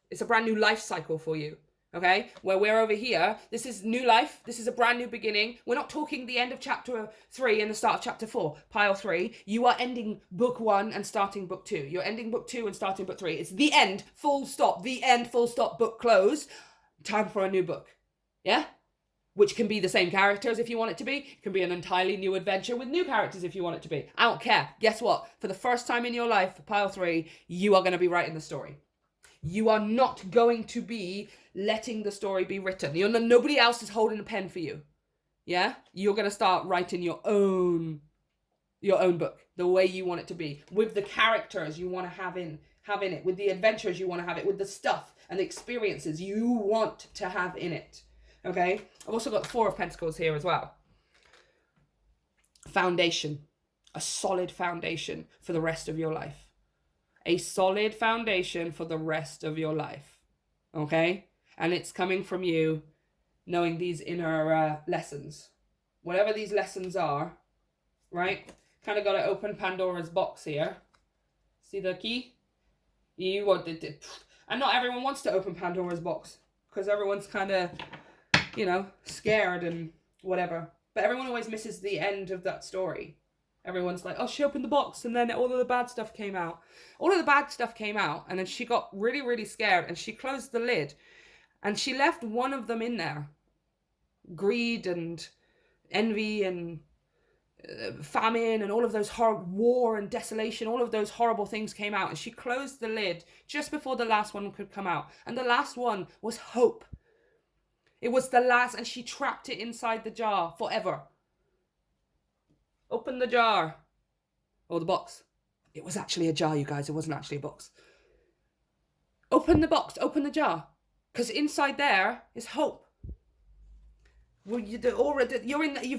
It's a brand new life cycle for you, okay? Where we're over here, this is new life. This is a brand new beginning. We're not talking the end of chapter 3 and the start of chapter 4, pile 3. You are ending book 1 and starting book 2. You're ending book 2 and starting book 3. It's the end, full stop. The end, full stop, book close. Time for a new book, yeah? Which can be the same characters if you want it to be. It can be an entirely new adventure with new characters if you want it to be. I don't care. Guess what? For the first time in your life, pile 3, you are going to be writing the story. You are not going to be letting the story be written. Nobody else is holding a pen for you. Yeah? You're going to start writing your own book, the way you want it to be, with the characters you want to have in it, with the adventures you want to have it, with the stuff and the experiences you want to have in it. Okay? I've also got the 4 of Pentacles here as well. Foundation. A solid foundation for the rest of your life. A solid foundation for the rest of your life. Okay? And it's coming from you knowing these inner lessons. Whatever these lessons are, right? Kind of got to open Pandora's box here. See the key? You wanted it. And not everyone wants to open Pandora's box. Because everyone's kind of, scared and whatever. But everyone always misses the end of that story. Everyone's like, oh, she opened the box and then all of the bad stuff came out. All of the bad stuff came out and then she got really, really scared and she closed the lid and she left one of them in there. Greed and envy and famine and all of those war and desolation, all of those horrible things came out and she closed the lid just before the last one could come out. And the last one was hope. It was the last, and she trapped it inside the jar forever. Open the jar. Or the box. It was actually a jar, you guys. It wasn't actually a box. Open the box. Open the jar. Because inside there is hope. Well, you've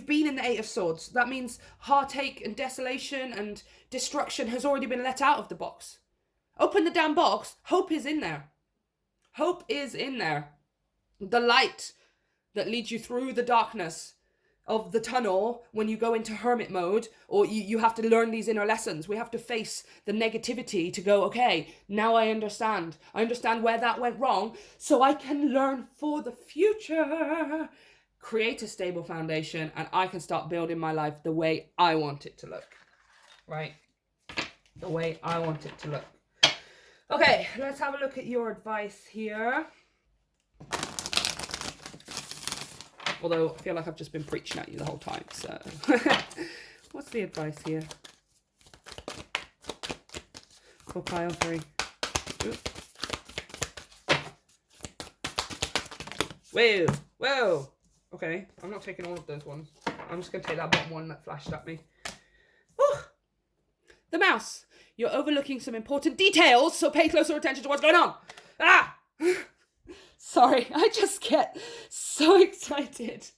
been in the Eight of Swords. That means heartache and desolation and destruction has already been let out of the box. Open the damn box. Hope is in there. Hope is in there. The light that leads you through the darkness of the tunnel when you go into hermit mode, or you have to learn these inner lessons. We have to face the negativity to go, okay, now I understand. I understand where that went wrong, so I can learn for the future. Create a stable foundation, and I can start building my life the way I want it to look. Right? The way I want it to look. Okay, let's have a look at your advice here. Although I feel like I've just been preaching at you the whole time, so. What's the advice here? For pile 3. Ooh. Whoa, whoa. Okay, I'm not taking all of those ones. I'm just going to take that bottom one that flashed at me. Whew. The mouse. You're overlooking some important details, so pay closer attention to what's going on. Ah! Sorry, I just get so excited.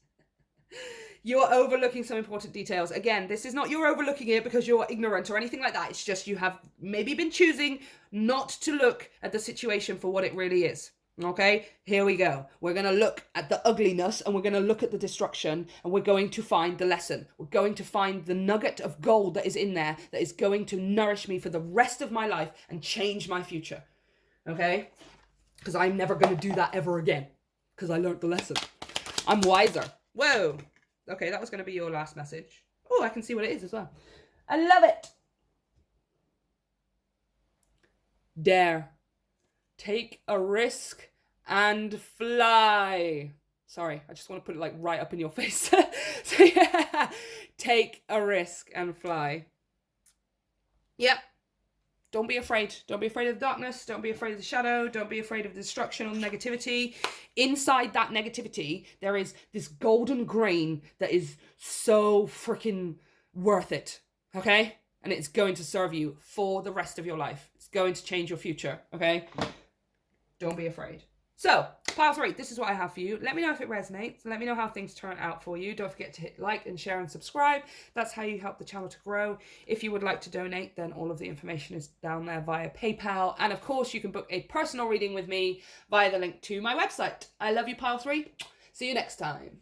You're overlooking some important details. Again, this is not you're overlooking it because you're ignorant or anything like that. It's just you have maybe been choosing not to look at the situation for what it really is. Okay, here we go. We're going to look at the ugliness and we're going to look at the destruction and we're going to find the lesson. We're going to find the nugget of gold that is in there that is going to nourish me for the rest of my life and change my future. Okay? Because I'm never going to do that ever again. Because I learned the lesson. I'm wiser. Whoa. Okay, that was going to be your last message. Oh, I can see what it is as well. I love it. Dare. Take a risk and fly. Sorry, I just want to put it like right up in your face. So yeah, take a risk and fly. Yep. Don't be afraid. Don't be afraid of the darkness. Don't be afraid of the shadow. Don't be afraid of the destruction or negativity. Inside that negativity, there is this golden grain that is so freaking worth it. Okay? And it's going to serve you for the rest of your life. It's going to change your future. Okay? Don't be afraid. So, pile 3, this is what I have for you. Let me know if it resonates. Let me know how things turn out for you. Don't forget to hit like and share and subscribe. That's how you help the channel to grow. If you would like to donate, then all of the information is down there via PayPal. And of course, you can book a personal reading with me via the link to my website. I love you, pile 3. See you next time.